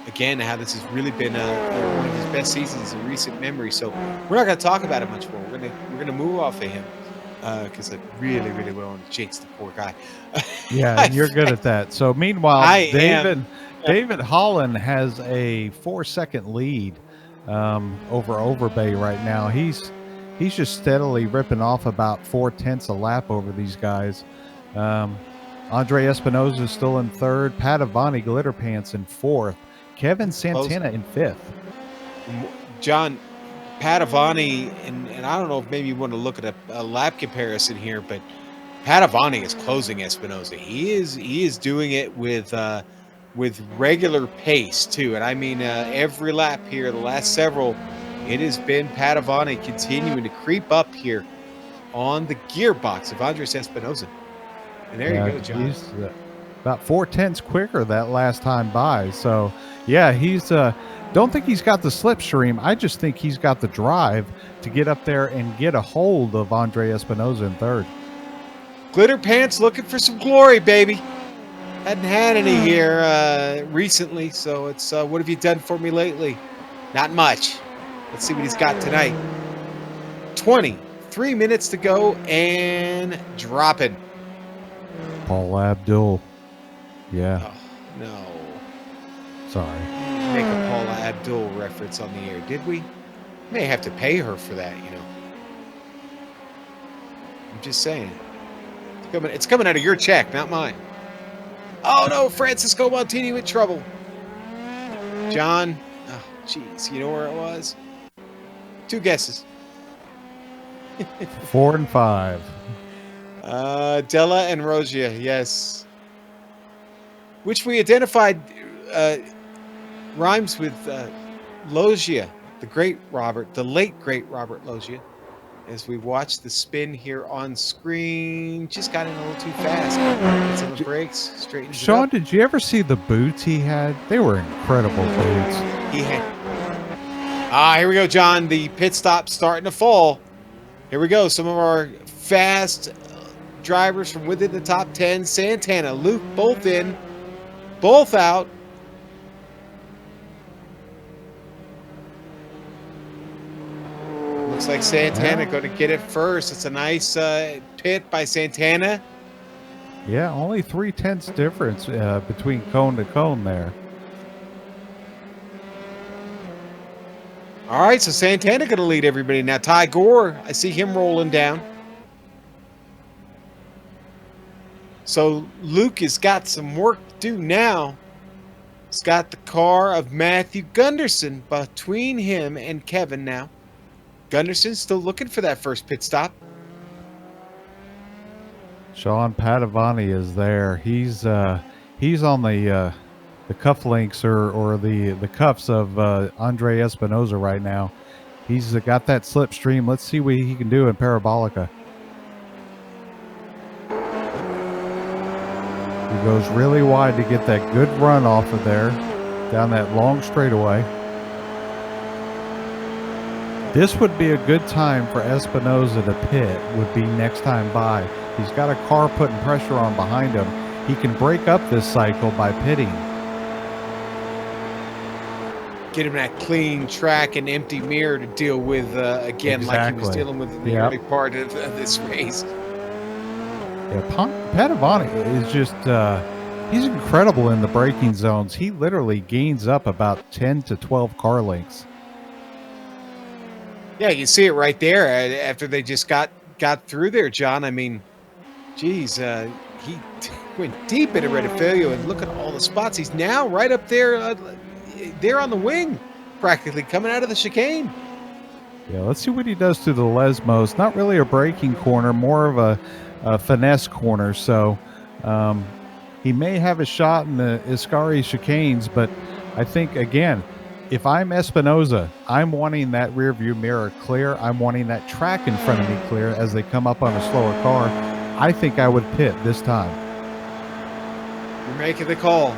this has really been one of his best seasons in recent memory. So we're not going to talk about it much more. We're going to move off of him. Because I really, really want to jinx the poor guy. Yeah, you're good at that. So meanwhile, David Holland has a 4-second lead over Overbay right now. He's just steadily ripping off about 0.4 a lap over these guys. Andre Espinoza is still in 3rd. Padavani Glitter Pants in 4th. Kevin Santana in 5th. John, Padavani, and I don't know if maybe you want to look at a lap comparison here, but Padavani is closing Espinoza. He is doing it with regular pace too, and I mean every lap here, the last several, it has been Padavani continuing to creep up here on the gearbox of Andres Espinoza. And there you go, John. He's about 0.4 quicker that last time by. So yeah, he's don't think he's got the slipstream. I just think he's got the drive to get up there and get a hold of Andre Espinoza in 3rd. Glitter Pants looking for some glory, baby. Hadn't had any here recently, so it's what have you done for me lately? Not much. Let's see what he's got tonight. 23 minutes to go and dropping. Paul Abdul. Yeah. Oh, no. Sorry. Make a Paula Abdul reference on the air, did we? May have to pay her for that, you know. I'm just saying. It's coming out of your check, not mine. Oh no, Francisco Montini with trouble. John, oh jeez, you know where it was? 2 guesses. 4 and 5. Della and Rogia, yes. Which we identified rhymes with Loggia, the late great Robert Loggia. As we watch the spin here on screen, just got in a little too fast. Gets on the brakes, straightens it Sean, up. did you ever see the boots he had? They were incredible boots. He had. Here we go, John. The pit stop starting to fall. Here we go. Some of our fast drivers from within the top 10. Santana, Luke, both in, both out. Looks like Santana going to get it first. It's a nice pit by Santana. Yeah, only 0.3 difference between cone to cone there. All right, so Santana going to lead everybody. Now, Ty Gore, I see him rolling down. So Luke has got some work to do now. He's got the car of Matthew Gunderson between him and Kevin now. Gunderson's still looking for that first pit stop. Sean Padavani is there. He's on the the cufflinks or the cuffs of Andre Espinoza right now. He's got that slipstream. Let's see what he can do in Parabolica. He goes really wide to get that good run off of there, down that long straightaway. This would be a good time for Espinoza to pit, would be next time by. He's got a car putting pressure on behind him. He can break up this cycle by pitting. Get him that clean track and empty mirror to deal with again, like he was Exactly. dealing with in the Yep. early part of this race. Yeah, Padavani is just, he's incredible in the braking zones. He literally gains up about 10 to 12 car lengths. Yeah, you see it right there after they just got through there, John. I mean, geez, he went deep into Redifilio, and look at all the spots. He's now right up there, there on the wing, practically coming out of the chicane. Yeah, let's see what he does to the Lesmos. Not really a braking corner, more of a finesse corner. So he may have a shot in the Iscari chicanes, but I think, again, if I'm Espinoza, I'm wanting that rear view mirror clear. I'm wanting that track in front of me clear as they come up on a slower car. I think I would pit this time. You're making the call.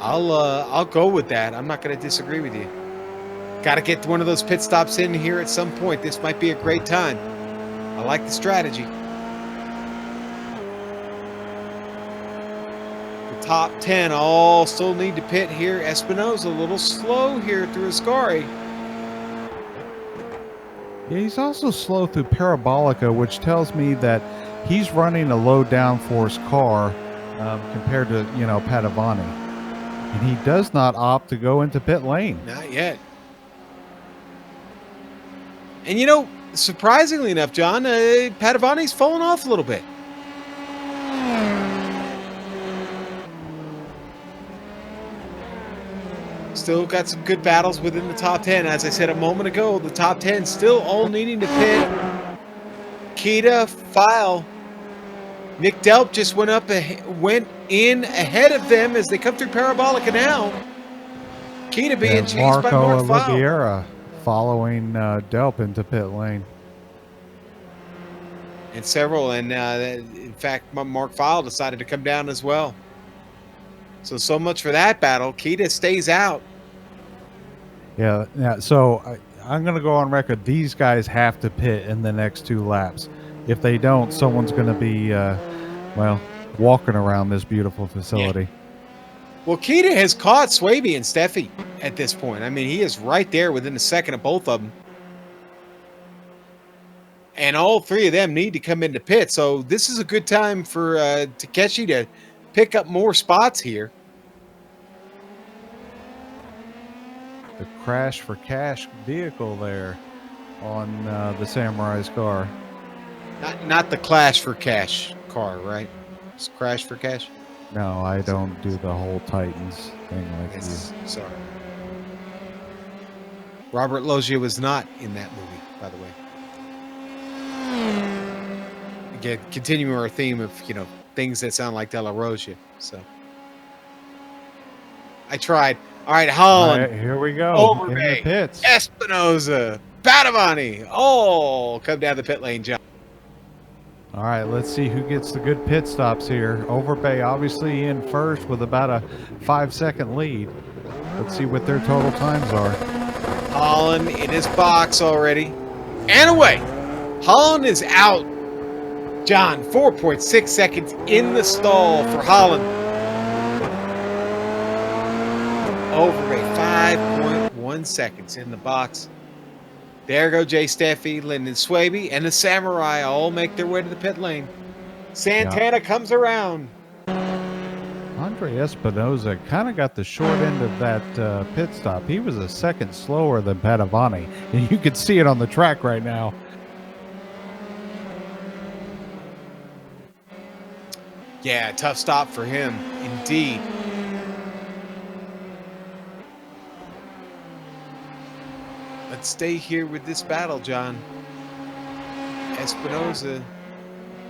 I'll go with that. I'm not going to disagree with you. Got to get one of those pit stops in here at some point. This might be a great time. I like the strategy. The top 10 all still need to pit here. Espinoza a little slow here through Ascari. Yeah, he's also slow through Parabolica, which tells me that he's running a low downforce car compared to, Padavani. And he does not opt to go into pit lane. Not yet. And surprisingly enough, John, Padavani's fallen off a little bit. Still got some good battles within the top 10. As I said a moment ago, the top 10 still all needing to pit. Kita, File. Nick Delp just went in ahead of them as they come through Parabolica now. Kita being chased by Marco Mark File. Oliveira following Delp into pit lane. And several, and in fact, Mark File decided to come down as well. So much for that battle. Kita stays out. Yeah. So I'm going to go on record. These guys have to pit in the next 2 laps. If they don't, someone's going to be, walking around this beautiful facility. Yeah. Well, Kita has caught Swaby and Steffi at this point. I mean, he is right there within a second of both of them. And all 3 of them need to come into pit. So this is a good time for Takeshi to pick up more spots here. The crash for cash vehicle there on the Samurai's car. Not the Clash for Cash car, right? It's Crash for Cash? No, I don't do the whole Titans thing like you. Sorry. Robert Loggia was not in that movie, by the way. Again, continuing our theme of, things that sound like De La Rosia. So I tried. All right, Holland. All right, here we go. Overbay, in the pits. Espinoza, Padavani. Oh, come down the pit lane, John. All right, let's see who gets the good pit stops here. Overbay obviously in first with about a 5-second lead. Let's see what their total times are. Holland in his box already. And away. Holland is out. John, 4.6 seconds in the stall for Holland. Overbay, 5.1 seconds in the box. There go Jay Steffi, Lyndon Swaby, and the Samurai all make their way to the pit lane. Santana comes around. Andre Espinoza kind of got the short end of that pit stop. He was a second slower than Padavani, and you could see it on the track right now. Yeah, tough stop for him, indeed. Let's stay here with this battle, John. Espinoza.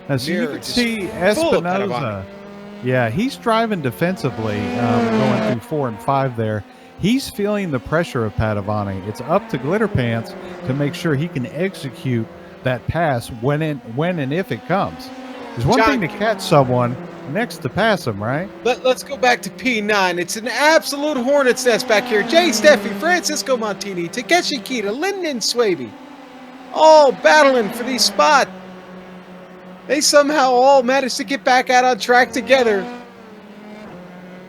As you Mirror can just see, full of Espinoza, Padavani. Yeah, he's driving defensively, going through 4 and 5 there. He's feeling the pressure of Padavani. It's up to Glitter Pants to make sure he can execute that pass when and if it comes. There's one John, thing to catch someone, next to pass them, right? Let's go back to P9. It's an absolute hornet's nest back here. Jay Steffi, Francisco Montini, Takeshi Kita, Lyndon Swaby, all battling for these spots. They somehow all managed to get back out on track together.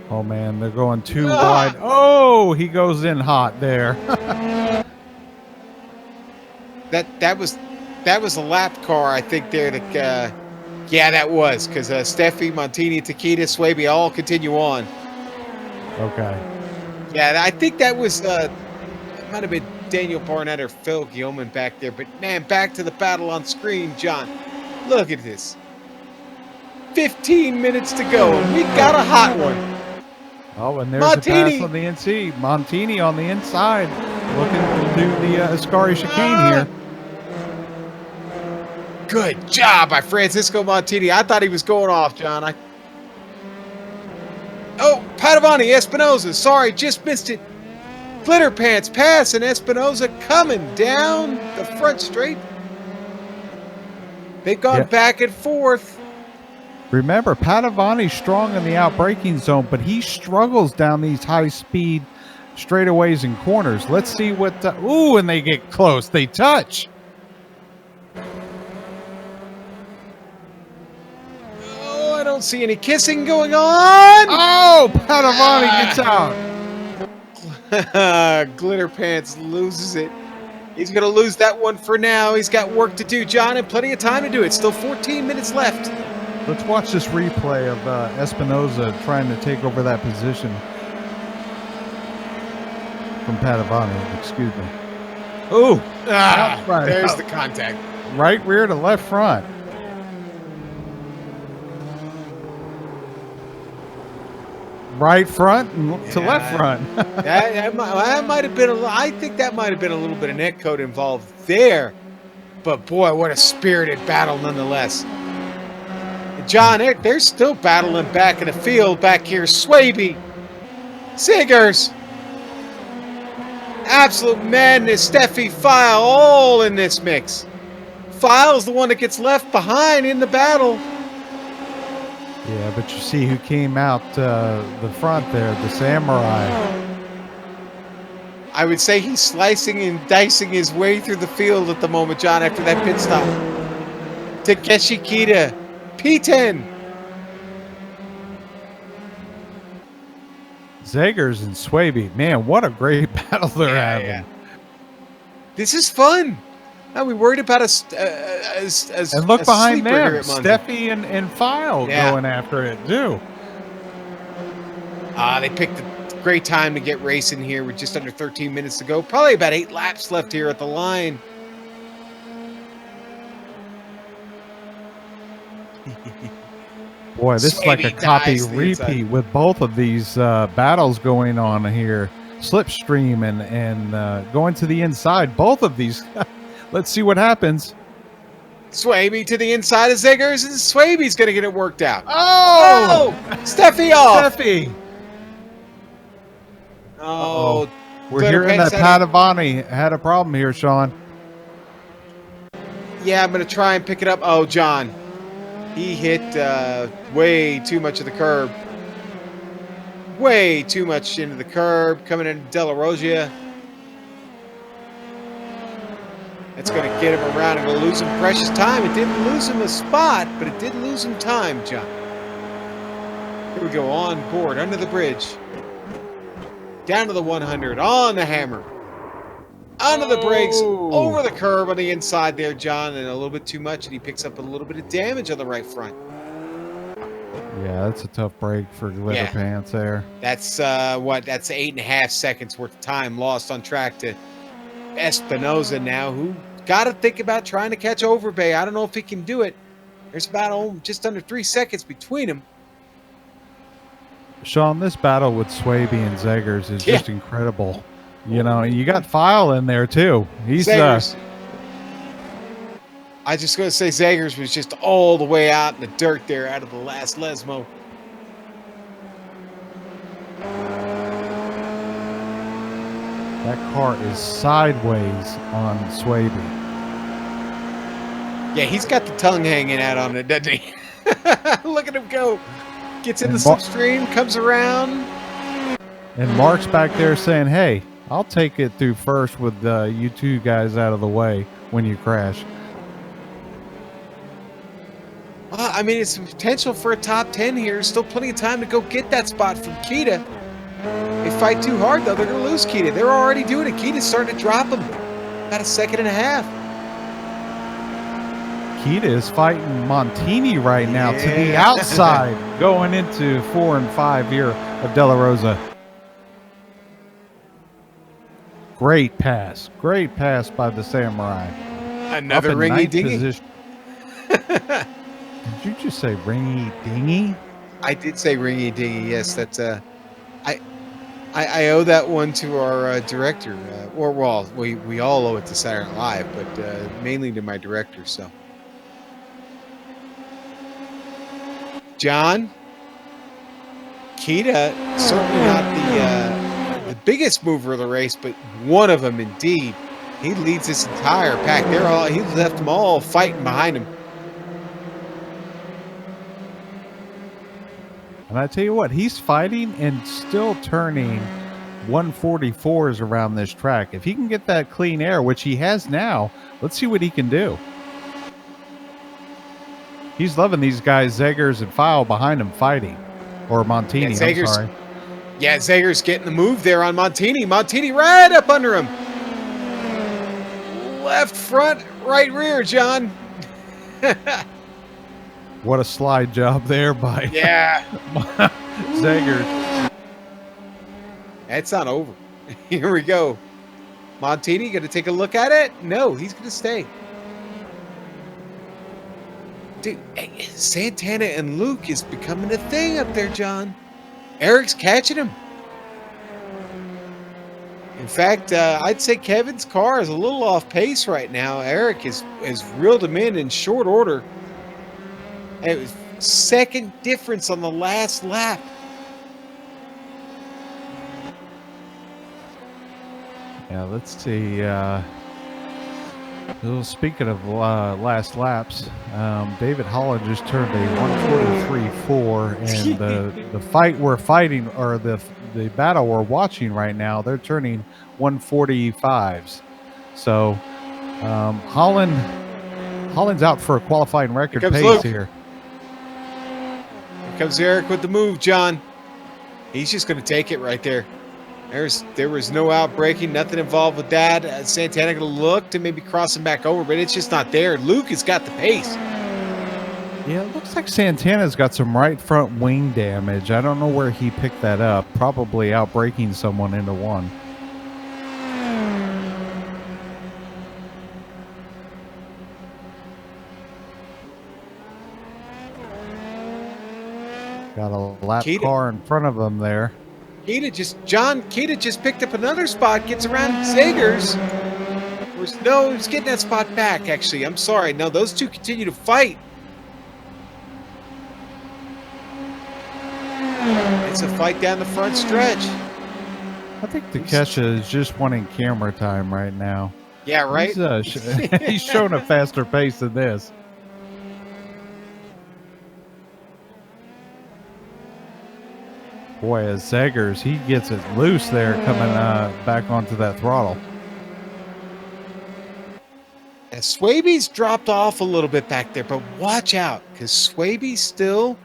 Oh man, they're going too wide. Oh, he goes in hot there. That was a lap car, I think. There, yeah, that was because Steffi, Montini, Takita, Swaby all continue on. Okay. Yeah, I think that was it might have been Daniel Barnett or Phil Gilman back there. But man, back to the battle on screen, John. Look at this. 15 minutes to go. We got a hot one. Oh, and there's Montini. a pass on the NC. Montini on the inside, looking to do the Ascari chicane here. Good job by Francisco Montini. I thought he was going off, John. Oh, Padavani, Espinoza. Sorry, just missed it. Glitter Pants pass and Espinoza coming down the front straight. They've gone back and forth. Remember, Padavani's strong in the out-braking zone, but he struggles down these high-speed straightaways and corners. Let's see what... ooh, and they get close. They touch. Oh, I don't see any kissing going on. Oh, Padavani gets out. Glitter Pants loses it. He's going to lose that one for now. He's got work to do, John, and plenty of time to do it. Still 14 minutes left. Let's watch this replay of Espinoza trying to take over that position from Padavani. Excuse me. Ooh. Right. There's the contact. Right rear to left front. Right front and to left front. that might have been. I think that might have been a little bit of net code involved there. But boy, what a spirited battle nonetheless. John, they're still battling back in the field back here. Swaby, Siggers, absolute madness. Steffi, File, all in this mix. File's the one that gets left behind in the battle. Yeah, but you see who came out the front there, the Samurai. I would say he's slicing and dicing his way through the field at the moment, John, after that pit stop. Takeshi Kita, P10. Zegers and Swaby. Man, what a great battle they're having. Yeah. This is fun. Now we worried about and look behind them, Steffi and File going after it too. They picked a great time to get racing here with just under 13 minutes to go. Probably about 8 laps left here at the line. Boy, this is like a copy repeat with both of these battles going on here. Slipstream and going to the inside. Both of these. Let's see what happens. Swaby to the inside of Ziggers, and Swaby's going to get it worked out. Oh! Steffi off! Steffi! Oh. We're hearing that Padavani had a problem here, Sean. Yeah, I'm going to try and pick it up. Oh, John. He hit way too much of the curb. Way too much into the curb, coming into Della Rogia. It's going to get him around and going to lose him precious time. It didn't lose him a spot, but it did lose him time, John. Here we go, on board, under the bridge. Down to the 100, on the hammer. Onto the brakes, over the curb on the inside there, John, and a little bit too much, and he picks up a little bit of damage on the right front. Yeah, that's a tough break for Glitter Pants there. That's, that's 8.5 seconds worth of time lost on track to Espinoza now, who got to think about trying to catch Overbay. I don't know if he can do it. There's about just under 3 seconds between them. Sean, this battle with Swaby and Zegers is just incredible. You know, you got File in there too. He's Zegers. I just going to say Zegers was just all the way out in the dirt there out of the last Lesmo. That car is sideways on Swaby. Yeah, he's got the tongue hanging out on it, doesn't he? Look at him go. Gets in the And Mar- slipstream, comes around. And Mark's back there saying, hey, I'll take it through first with you two guys out of the way when you crash. Well, I mean, it's potential for a top 10 here. Still plenty of time to go get that spot from Kita. They fight too hard, though. They're going to lose Kita. They're already doing it. Kita's starting to drop them. About a second and a half. Kita is fighting Montini right now to the outside going into 4 and 5 here of De La Rosa. Great pass. Great pass by the Samurai. Another ringy dingy. Did you just say ringy dingy? I did say ringy dingy. Yes, that's I owe that one to our director. We all owe it to Saturday Night Live, but mainly to my director. So, John, Kita, certainly not the biggest mover of the race, but one of them indeed. He leads this entire pack. He left them all fighting behind him. And I tell you what, he's fighting and still turning 144s around this track. If he can get that clean air, which he has now, let's see what he can do. He's loving these guys, Zegers and File, behind him fighting. Or Montini, Yeah, I'm sorry. Yeah, Zegers getting the move there on Montini. Montini right up under him. Left front, right rear, John. What a slide job there by Zegers. It's not over. Here we go. Montini going to take a look at it? No, he's going to stay. Dude, Santana and Luke is becoming a thing up there, John. Eric's catching him. In fact, I'd say Kevin's car is a little off pace right now. Eric has reeled him in short order. And it was second difference on the last lap. Yeah, let's see. Well, speaking of last laps, David Holland just turned a 143.4, and the fight we're fighting, or the battle we're watching right now, they're turning 145s. So Holland's out for a qualifying record pace Luke. here. Here comes Eric with the move, John. He's just going to take it right there. There was no outbraking, nothing involved with that. Santana going to look to maybe cross him back over, but it's just not there. Luke has got the pace. Yeah, it looks like Santana's got some right front wing damage. I don't know where he picked that up. Probably outbraking someone into one. Got a lap car in front of him there. Kita just picked up another spot, gets around Zegers. No, he's getting that spot back, actually. I'm sorry. No, those two continue to fight. It's a fight down the front stretch. I think Takesha is just wanting camera time right now. Yeah, right? He's showing a faster pace than this. Boy, as Zegers, he gets it loose there coming back onto that throttle. And Swaby's dropped off a little bit back there, but watch out, because Swaby still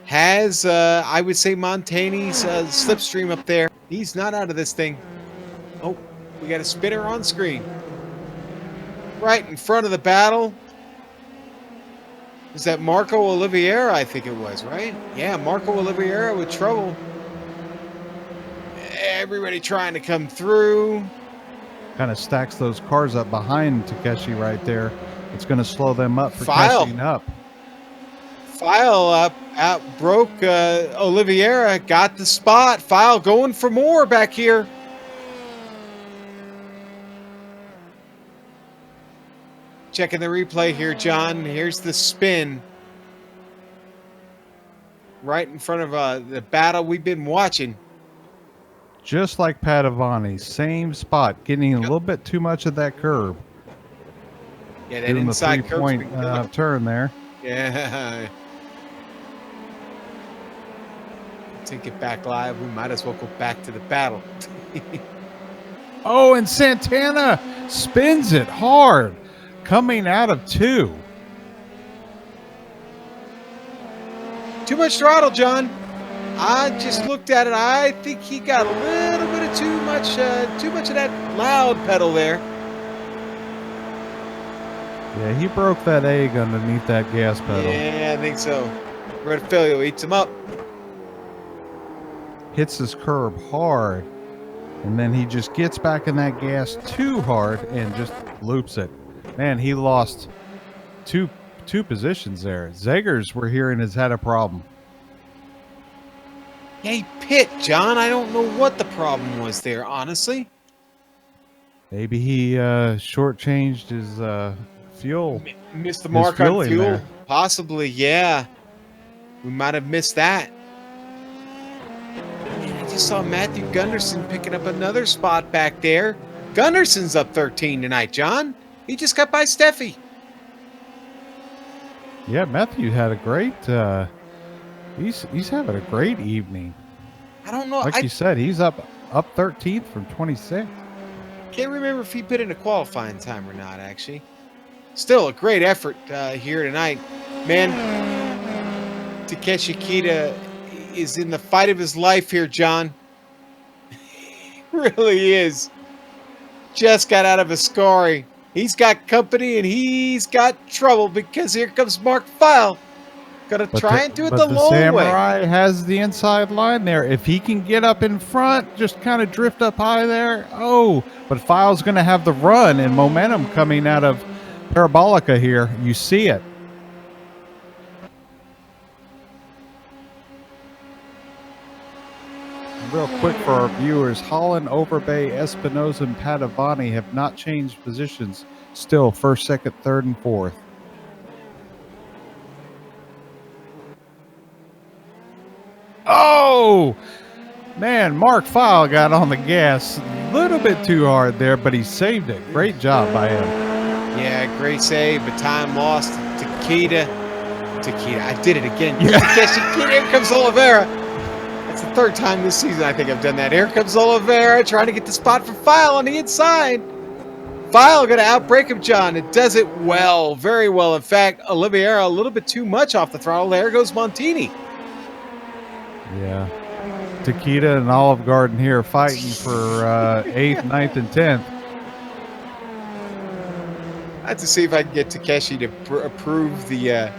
has, I would say, Montani's slipstream up there. He's not out of this thing. Oh, we got a spinner on screen. Right in front of the battle. Is that Marco Oliveira? I think it was, right? Yeah, Marco Oliveira with trouble. Everybody trying to come through. Kind of stacks those cars up behind Takeshi right there. It's going to slow them up for catching up. File broke Oliveira, got the spot. File going for more back here. Checking the replay here, John. Here's the spin. Right in front of the battle we've been watching. just like Padovani, same spot, getting a little bit too much of that curb. Yeah, that Doing the inside curb 3-point turn there. Yeah. Take it back live. We might as well go back to the battle. Oh, and Santana spins it hard, coming out of 2. Too much throttle, John. I just looked at it. I think he got a little bit of too much of that loud pedal there. Yeah, he broke that egg underneath that gas pedal. Yeah, I think so. Red Filio eats him up. Hits his curb hard, and then he just gets back in that gas too hard and just loops it. Man, he lost two positions there. Zegers, we're hearing, has had a problem. Yeah, he pit, John. I don't know what the problem was there, honestly. Maybe he shortchanged his fuel. Missed the mark on fueling fuel. there. Possibly, yeah. We might have missed that. And I just saw Matthew Gunderson picking up another spot back there. Gunderson's up 13 tonight, John. He just got by Steffi. Yeah, Matthew had a great. He's having a great evening. I don't know. Like I you said, he's up 13th from 26. can't remember if he put in a qualifying time or not, actually. Still a great effort here tonight. Man, Takeshi Kita is in the fight of his life here, John. He really is. Just got out of Ascari. He's got company and he's got trouble because here comes Mark File. Gonna try and do it the long way. Samurai has the inside line there. If he can get up in front, just kind of drift up high there. Oh, but File's going to have the run and momentum coming out of Parabolica here. You see it. Real quick for our viewers, Holland, Overbay, Espinosa, and Padovani have not changed positions. Still first, second, third, and fourth. Oh, man, Mark File got on the gas a little bit too hard there, but he saved it. Great job by him. Yeah, great save, but time lost to Kita. I did it again. Yeah. Here comes Oliveira. That's the third time this season I think I've done that. Here comes Oliveira trying to get the spot for File on the inside. File going to outbrake him, John. It does it well, very well. In fact, Oliveira a little bit too much off the throttle. There goes Montini. Yeah. Takeda and Olive Garden here fighting for 8th, 9th, and 10th. I have to see if I can get Takeshi to approve the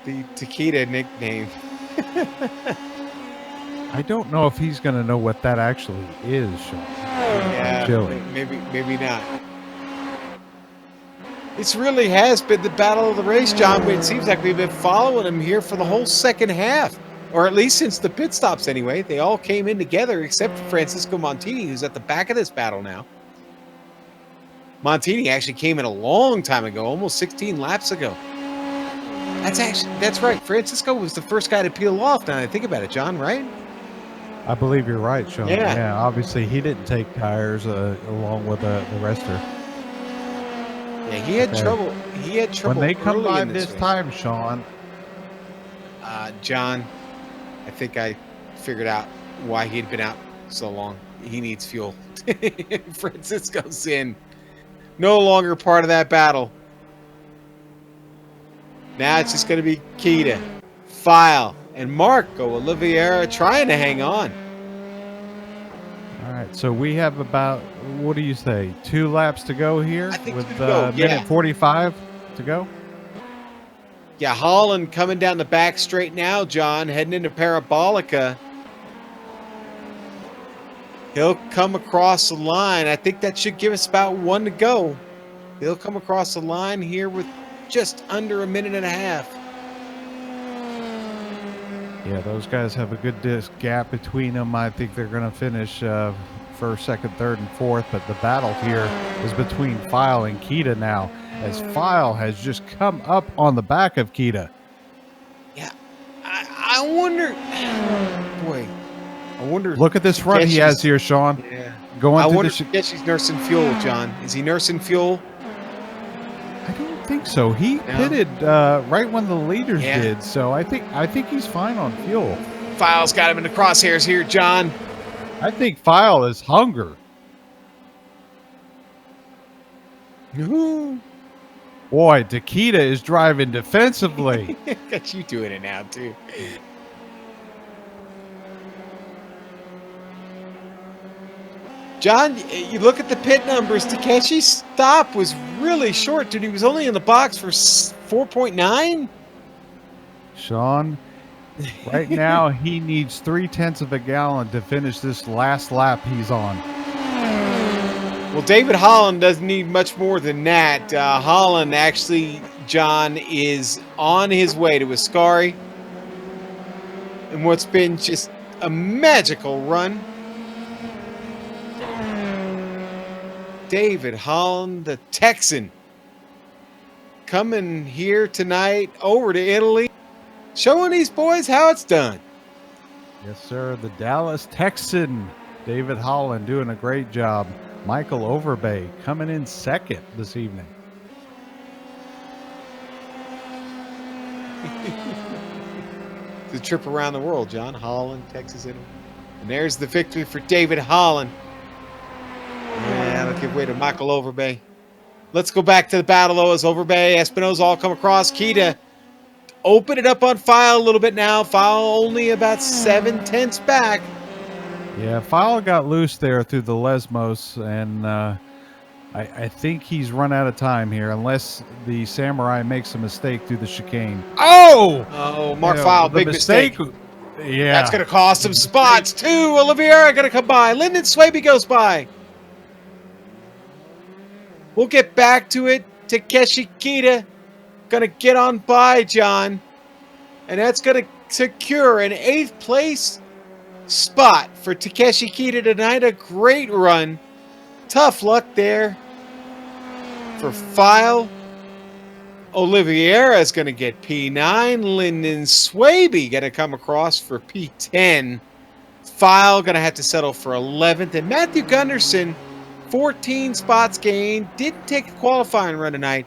Takeda nickname. I don't know if he's going to know what that actually is, Sean. Yeah, Chili. maybe not. This really has been the battle of the race, John. It seems like we've been following him here for the whole second half. Or at least since the pit stops anyway. They all came in together except for Francisco Montini, who's at the back of this battle now. Montini actually came in a long time ago, almost 16 laps ago. That's right. Francisco was the first guy to peel off, now that I think about it, John, right? I believe you're right, Sean. Yeah. Obviously, he didn't take tires along with the rest of. Yeah, he had trouble. He had trouble. When they come by this this time, Sean. John, I think I figured out why he'd been out so long. He needs fuel. Francisco's in. No longer part of that battle. Now it's just going to be Kita, File, and Marco Oliveira trying to hang on. All right, so we have about, what do you say, 2 laps to go here? I think with 2 to go, yeah. minute 45 to go? Yeah, Holland coming down the back straight now, John, heading into Parabolica. He'll come across the line. I think that should give us about 1 to go. He'll come across the line here with just under a minute and a half. Yeah, those guys have a good gap between them. I think they're going to finish first, second, third, and fourth. But the battle here is between File and Kita now, as File has just come up on the back of Kita. Yeah, I wonder. Boy, I wonder. Look at this run he has here, Sean. Yeah. Going I through wonder the. if she's nursing fuel, John. Is he nursing fuel? I don't think so. He pitted right when the leaders did, so I think he's fine on fuel. File's got him in the crosshairs here, John. I think File is hunger. Boy, Takita is driving defensively. Got you doing it now, too. John, you look at the pit numbers. Takeshi's stop was really short, dude. He was only in the box for 4.9. Sean, right now he needs 0.3 of a gallon to finish this last lap he's on. Well, David Holland doesn't need much more than that. Holland actually, John, is on his way to Ascari in what's been just a magical run. David Holland, the Texan, coming here tonight over to Italy, showing these boys how it's done. Yes, sir. The Dallas Texan, David Holland, doing a great job. Michael Overbay coming in second this evening. The trip around the world, John. Holland, Texas, Italy. And there's the victory for David Holland. Yeah, let's give way to Michael Overbay. Let's go back to the battle, though, as Overbay, Espinosa all come across. Kita open it up on File a little bit now. File only about 7/10 back. Yeah, File got loose there through the Lesmos, and I think he's run out of time here, unless the Samurai makes a mistake through the chicane. Oh! Oh, Mark File, big mistake. Yeah. That's going to cost some spots, too. Oliveira going to come by. Lyndon Swaby goes by. We'll get back to it. Takeshi Kita going to get on by, John. And that's going to secure an 8th place spot for Takeshi Kita tonight. A great run. Tough luck there for File. Oliveira is going to get P9. Lyndon Swaby going to come across for P10. File going to have to settle for 11th. And Matthew Gunderson, 14 spots gained. Didn't take a qualifying run tonight,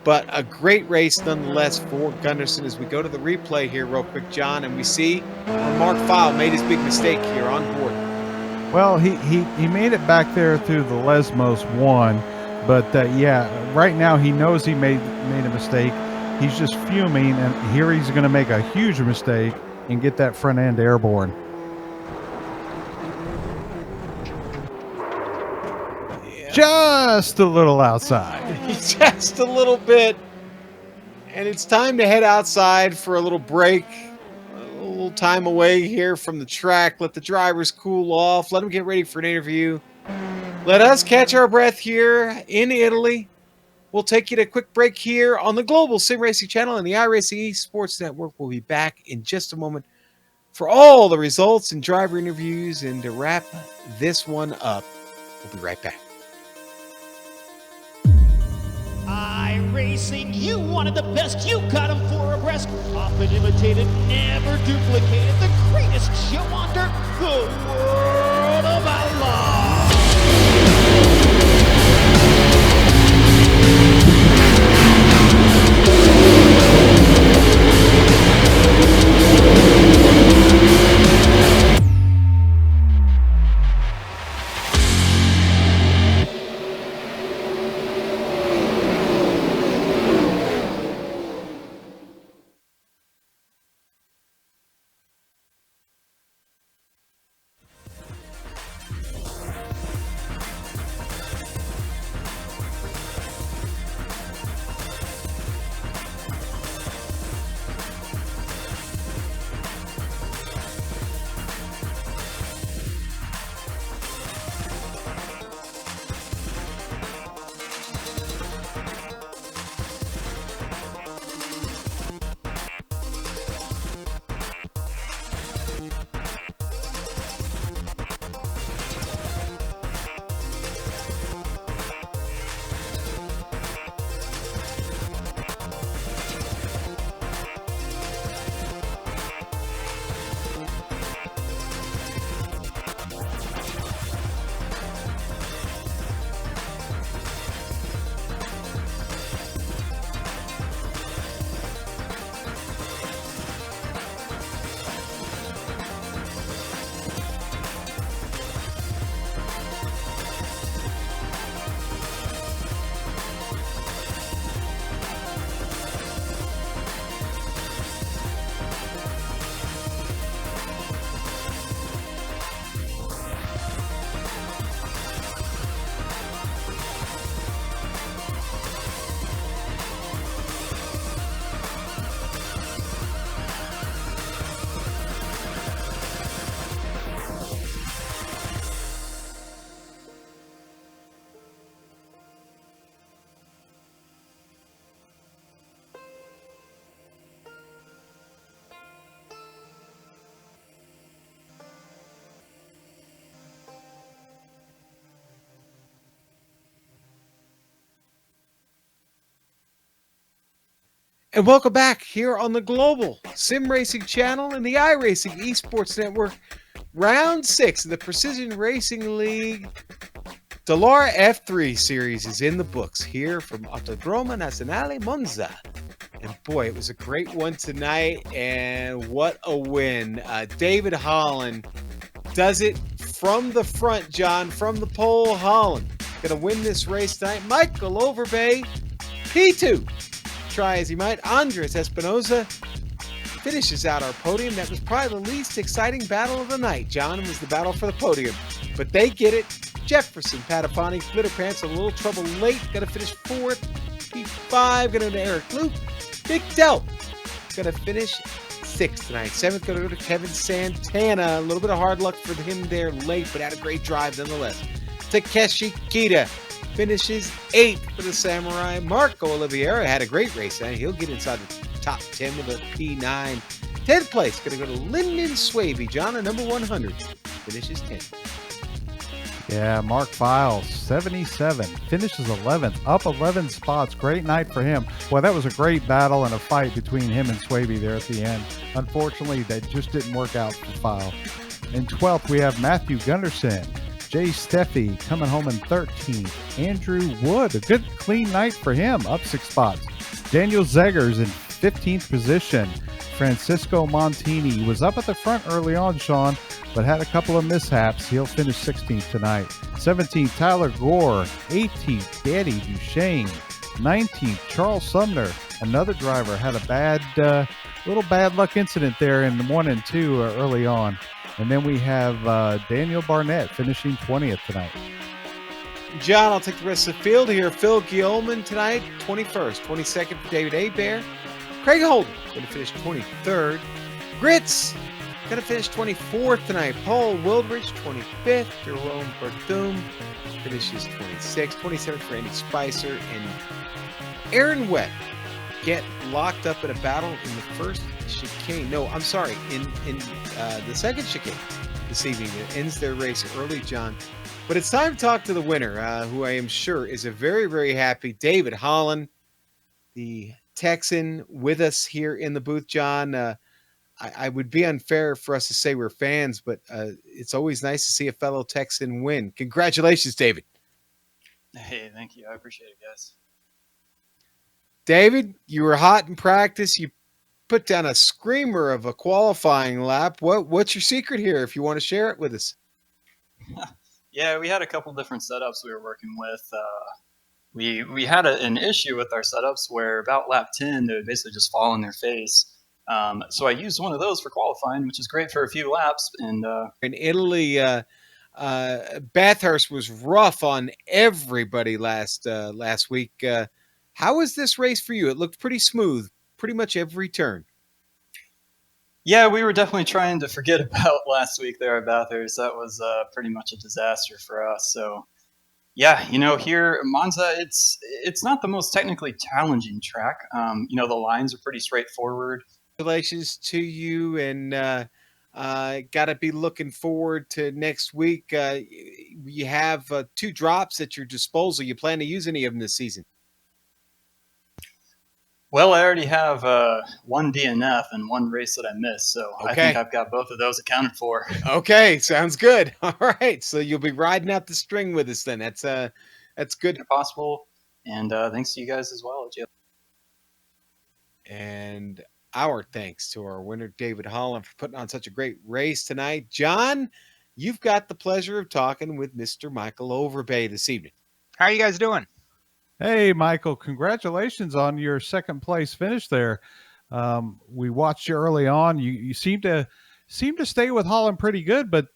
but a great race nonetheless for Gunderson. As we go to the replay here real quick, John, and we see where Mark File made his big mistake here on board. Well, he made it back there through the Lesmos 1, but yeah, right now he knows he made a mistake. He's just fuming, and here he's going to make a huge mistake and get that front end airborne. Just a little outside. Just a little bit. And it's time to head outside for a little break. A little time away here from the track. Let the drivers cool off. Let them get ready for an interview. Let us catch our breath here in Italy. We'll take you to a quick break here on the Global Sim Racing Channel and the iRacing Esports Network. We'll be back in just a moment for all the results and driver interviews. And to wrap this one up, we'll be right back. iRacing, you wanted the best, you got them 4 abreast, often imitated, never duplicated, the greatest show on dirt, the World of Outlaws. And welcome back here on the Global Sim Racing Channel and the iRacing Esports Network. Round 6 of the Precision Racing League Dallara F3 Series is in the books here from Autodromo Nazionale Monza. And boy, it was a great one tonight, and what a win. David Holland does it from the front, John, from the pole. Holland going to win this race tonight. Michael Overbay, P2. Try as he might. Andres Espinoza finishes out our podium. That was probably the least exciting battle of the night, John. It was the battle for the podium. But they get it. Jefferson Patafani, Flitter Pants, a little trouble late. Going to finish 4th. P5 going to Eric Luke. Big Del going to finish 6th tonight. 7th going to go to Kevin Santana. A little bit of hard luck for him there late, but had a great drive nonetheless. Takeshi Kita finishes 8th for the Samurai. Marco Oliveira had a great race, and he'll get inside the top 10 with a P9. 10th place going to go to Lyndon Swaby. John, a number 100, finishes 10th. Yeah, Mark Files, 77, finishes 11th, up 11 spots. Great night for him. Well, that was a great battle and a fight between him and Swaby there at the end. Unfortunately, that just didn't work out for File. In 12th, we have Matthew Gunderson. Jay Steffi coming home in 13th. Andrew Wood, a good clean night for him, up 6 spots. Daniel Zeggers in 15th position. Francisco Montini was up at the front early on, Sean, but had a couple of mishaps. He'll finish 16th tonight. 17th, Tyler Gore. 18th, Danny Duchesne. 19th, Charles Sumner. Another driver had a little bad luck incident there in the 1 and 2 early on. And then we have Daniel Barnett finishing 20th tonight. John, I'll take the rest of the field here. Phil Gilman tonight, 21st. 22nd for David Hebert. Craig Holden going to finish 23rd. Grits going to finish 24th tonight. Paul Wildridge, 25th. Jerome Berthum finishes 26th. 27th for Andy Spicer. And Aaron Webb get locked up in a battle in the first chicane. No, I'm sorry. In the second chicane this evening. It ends their race early, John. But it's time to talk to the winner, who I am sure is a very, very happy David Holland, the Texan, with us here in the booth, John. I would be unfair for us to say we're fans, but it's always nice to see a fellow Texan win. Congratulations, David. Hey, thank you. I appreciate it, guys. David, you were hot in practice. You put down a screamer of a qualifying lap. What's your secret here, if you want to share it with us? Yeah, we had a couple different setups we were working with. We had an issue with our setups where about lap 10, they would basically just fall on their face. So I used one of those for qualifying, which is great for a few laps. And in Italy, Bathurst was rough on everybody last week. How was this race for you? It looked pretty smooth, pretty much every turn. Yeah, we were definitely trying to forget about last week there at Bathurst. That was pretty much a disaster for us. So, yeah, here at Monza, it's not the most technically challenging track. The lines are pretty straightforward. Congratulations to you, and got to be looking forward to next week. You have 2 drops at your disposal. You plan to use any of them this season? Well, I already have 1 DNF and 1 race that I missed, so okay. I think I've got both of those accounted for. Okay, sounds good. All right, so you'll be riding out the string with us then. That's good. If possible, and thanks to you guys as well. And our thanks to our winner, David Holland, for putting on such a great race tonight. John, you've got the pleasure of talking with Mr. Michael Overbay this evening. How are you guys doing? Hey, Michael, congratulations on your second place finish there. We watched you early on. You seem to stay with Holland pretty good, but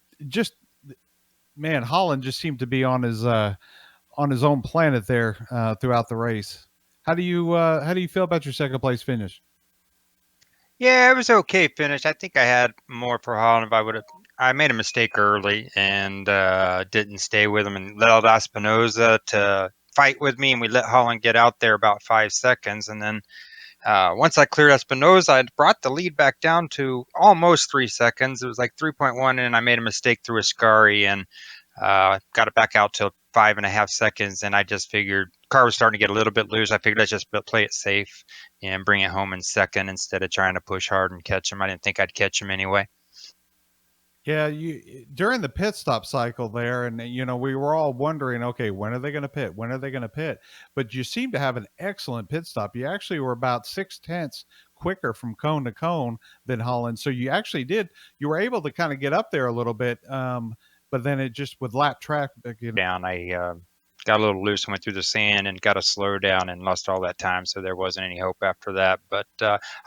Holland just seemed to be on his own planet there throughout the race. How do you feel about your second place finish? Yeah, it was okay finish. I think I had more for Holland if I made a mistake early and didn't stay with him and let Espinoza to fight with me, and we let Holland get out there about 5 seconds. And then once I cleared Espinoza, I brought the lead back down to almost 3 seconds. It was like 3.1, and I made a mistake through Ascari and got it back out to 5.5 seconds, and I just figured car was starting to get a little bit loose. I figured let's just play it safe and bring it home in second instead of trying to push hard and catch him. I didn't think I'd catch him anyway. Yeah, you during the pit stop cycle there, and we were all wondering, okay, when are they going to pit? When are they going to pit? But you seem to have an excellent pit stop. You actually were about 0.6 quicker from cone to cone than Holland, so you actually you were able to kind of get up there a little bit, but then it just with lap track down. I got a little loose and went through the sand and got a slow down and lost all that time, so there wasn't any hope after that. But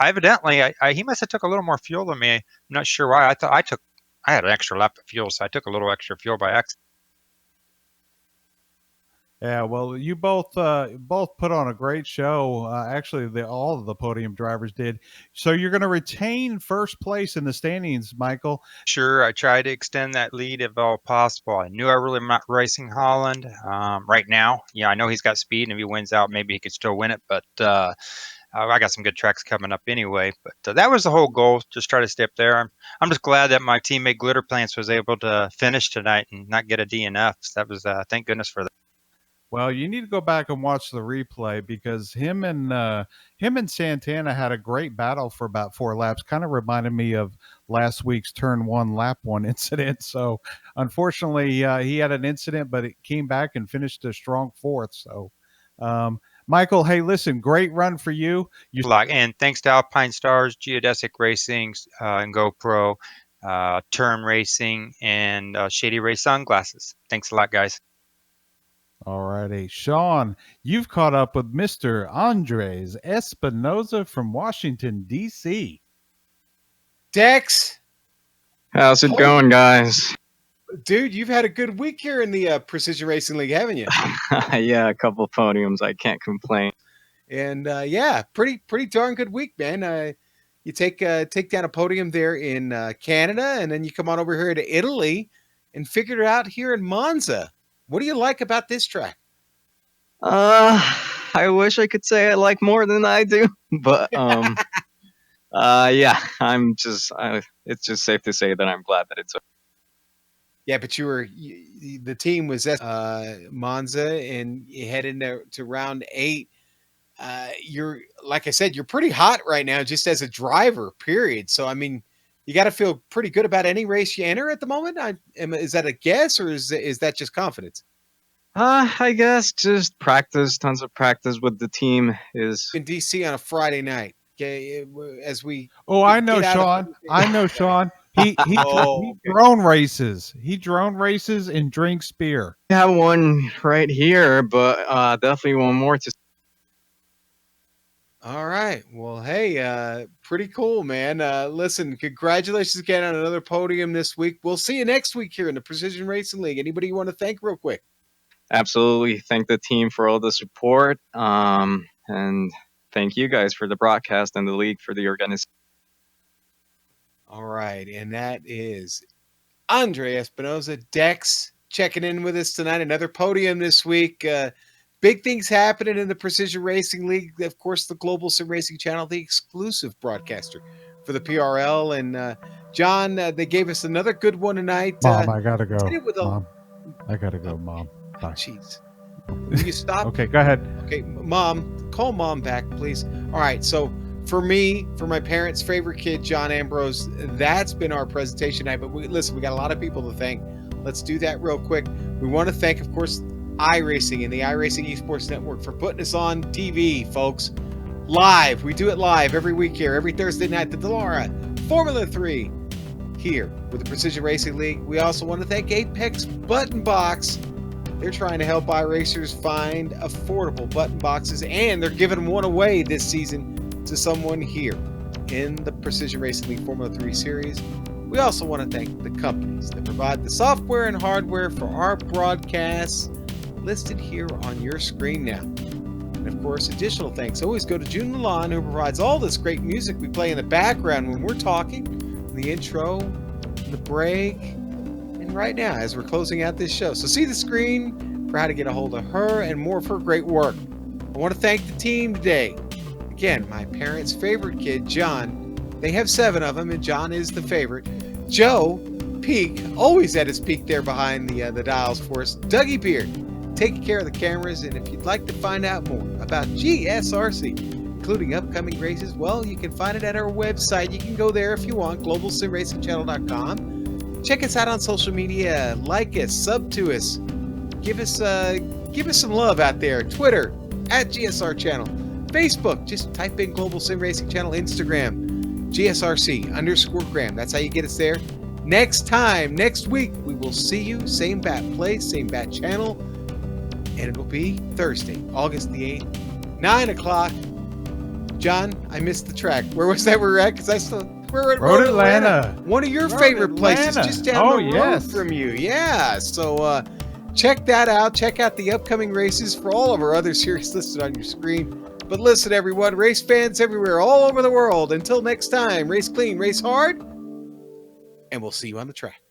evidently, he must have took a little more fuel than me. I'm not sure why. I had an extra lap of fuel, so I took a little extra fuel by accident. Yeah, well, you both put on a great show. Actually, all of the podium drivers did. So you're going to retain first place in the standings, Michael. Sure, I tried to extend that lead if all possible. I knew I really not racing Holland right now. Yeah, I know he's got speed, and if he wins out, maybe he could still win it. But I got some good tracks coming up anyway. But that was the whole goal, just try to stay up there. I'm just glad that my teammate Glitter Plants was able to finish tonight and not get a DNF. So that was thank goodness for that. Well, you need to go back and watch the replay because him and Santana had a great battle for about 4 laps. Kind of reminded me of last week's turn 1 lap 1 incident. So unfortunately, he had an incident, but it came back and finished a strong 4th. So, Michael, hey, listen, great run for you. And thanks to Alpine Stars, Geodesic Racing, and GoPro, Turn Racing, and Shady Ray Sunglasses. Thanks a lot, guys. All righty. Sean, you've caught up with Mr. Andres Espinoza from Washington, D.C. Dex. How's it going, guys? Dude, you've had a good week here in the Precision Racing League, haven't you? Yeah, a couple podiums. I can't complain. And yeah, pretty darn good week, man. You take down a podium there in Canada, and then you come on over here to Italy and figured it out here in Monza. What do you like about this track? I wish I could say I like more than I do, but yeah, it's just safe to say that I'm glad that it's. Yeah, but the team was at Monza, and you head into round 8. You're, like I said, you're pretty hot right now, just as a driver. Period. So I mean, you got to feel pretty good about any race you enter at the moment. Is that a guess, or is that just confidence? I guess just practice, tons of practice with the team is in DC on a Friday night. Okay, as we. Oh, I know, Sean. I know, Sean. He drone races. He drone races and drinks beer. I have one right here, but definitely one more to. All right. Well, hey, pretty cool, man. Listen, congratulations again on another podium this week. We'll see you next week here in the Precision Racing League. Anybody you want to thank real quick? Absolutely. Thank the team for all the support. And thank you guys for the broadcast and the league for the organization. All right. And that is Andre Espinoza, Dex, checking in with us tonight. Another podium this week. Big things happening in the Precision Racing League. Of course, the Global Sim Racing Channel, the exclusive broadcaster for the PRL. And John, they gave us another good one tonight. Mom, I gotta go. Mom, I gotta go. Mom, bye. Jeez. Will you stop? Okay, go ahead. Okay, Mom, call Mom back, please. All right, so for me, for my parents' favorite kid, John Ambrose, that's been our presentation tonight. But listen, we got a lot of people to thank. Let's do that real quick. We want to thank, of course, iRacing and the iRacing Esports Network for putting us on TV, folks. Live. We do it live every week here, every Thursday night. The Dallara Formula 3 here with the Precision Racing League. We also want to thank Apex Button Box. They're trying to help iRacers find affordable button boxes, and they're giving one away this season to someone here in the Precision Racing League Formula 3 series. We also want to thank the companies that provide the software and hardware for our broadcasts, listed here on your screen now. And of course, additional thanks always go to June Milan, who provides all this great music we play in the background when we're talking, the intro, the break, and right now as we're closing out this show. So see the screen for how to get a hold of her and more of her great work. I want to thank the team today. Again, my parents' favorite kid, John. They have 7 of them, and John is the favorite. Joe Peak, always at his peak there behind the dials for us. Dougie Beard, taking care of the cameras. And if you'd like to find out more about GSRC, including upcoming races, well, you can find it at our website. You can go there if you want, globalsimracingchannel.com. Check us out on social media. Like us, sub to us. Give us some love out there. Twitter, at GSR Channel. Facebook, just type in Global Sim Racing Channel. Instagram, GSRC_Graham. That's how you get us there. Next week, we will see you. Same bat place, same bat channel. And it'll be Thursday, August the 8th, 9 o'clock. John, I missed the track. Where was that we're at? Because we're at Road Atlanta. One of your favorite places, just down the road yes. from you. Yeah. So check that out. Check out the upcoming races for all of our other series listed on your screen. But listen, everyone, race fans everywhere, all over the world. Until next time, race clean, race hard, and we'll see you on the track.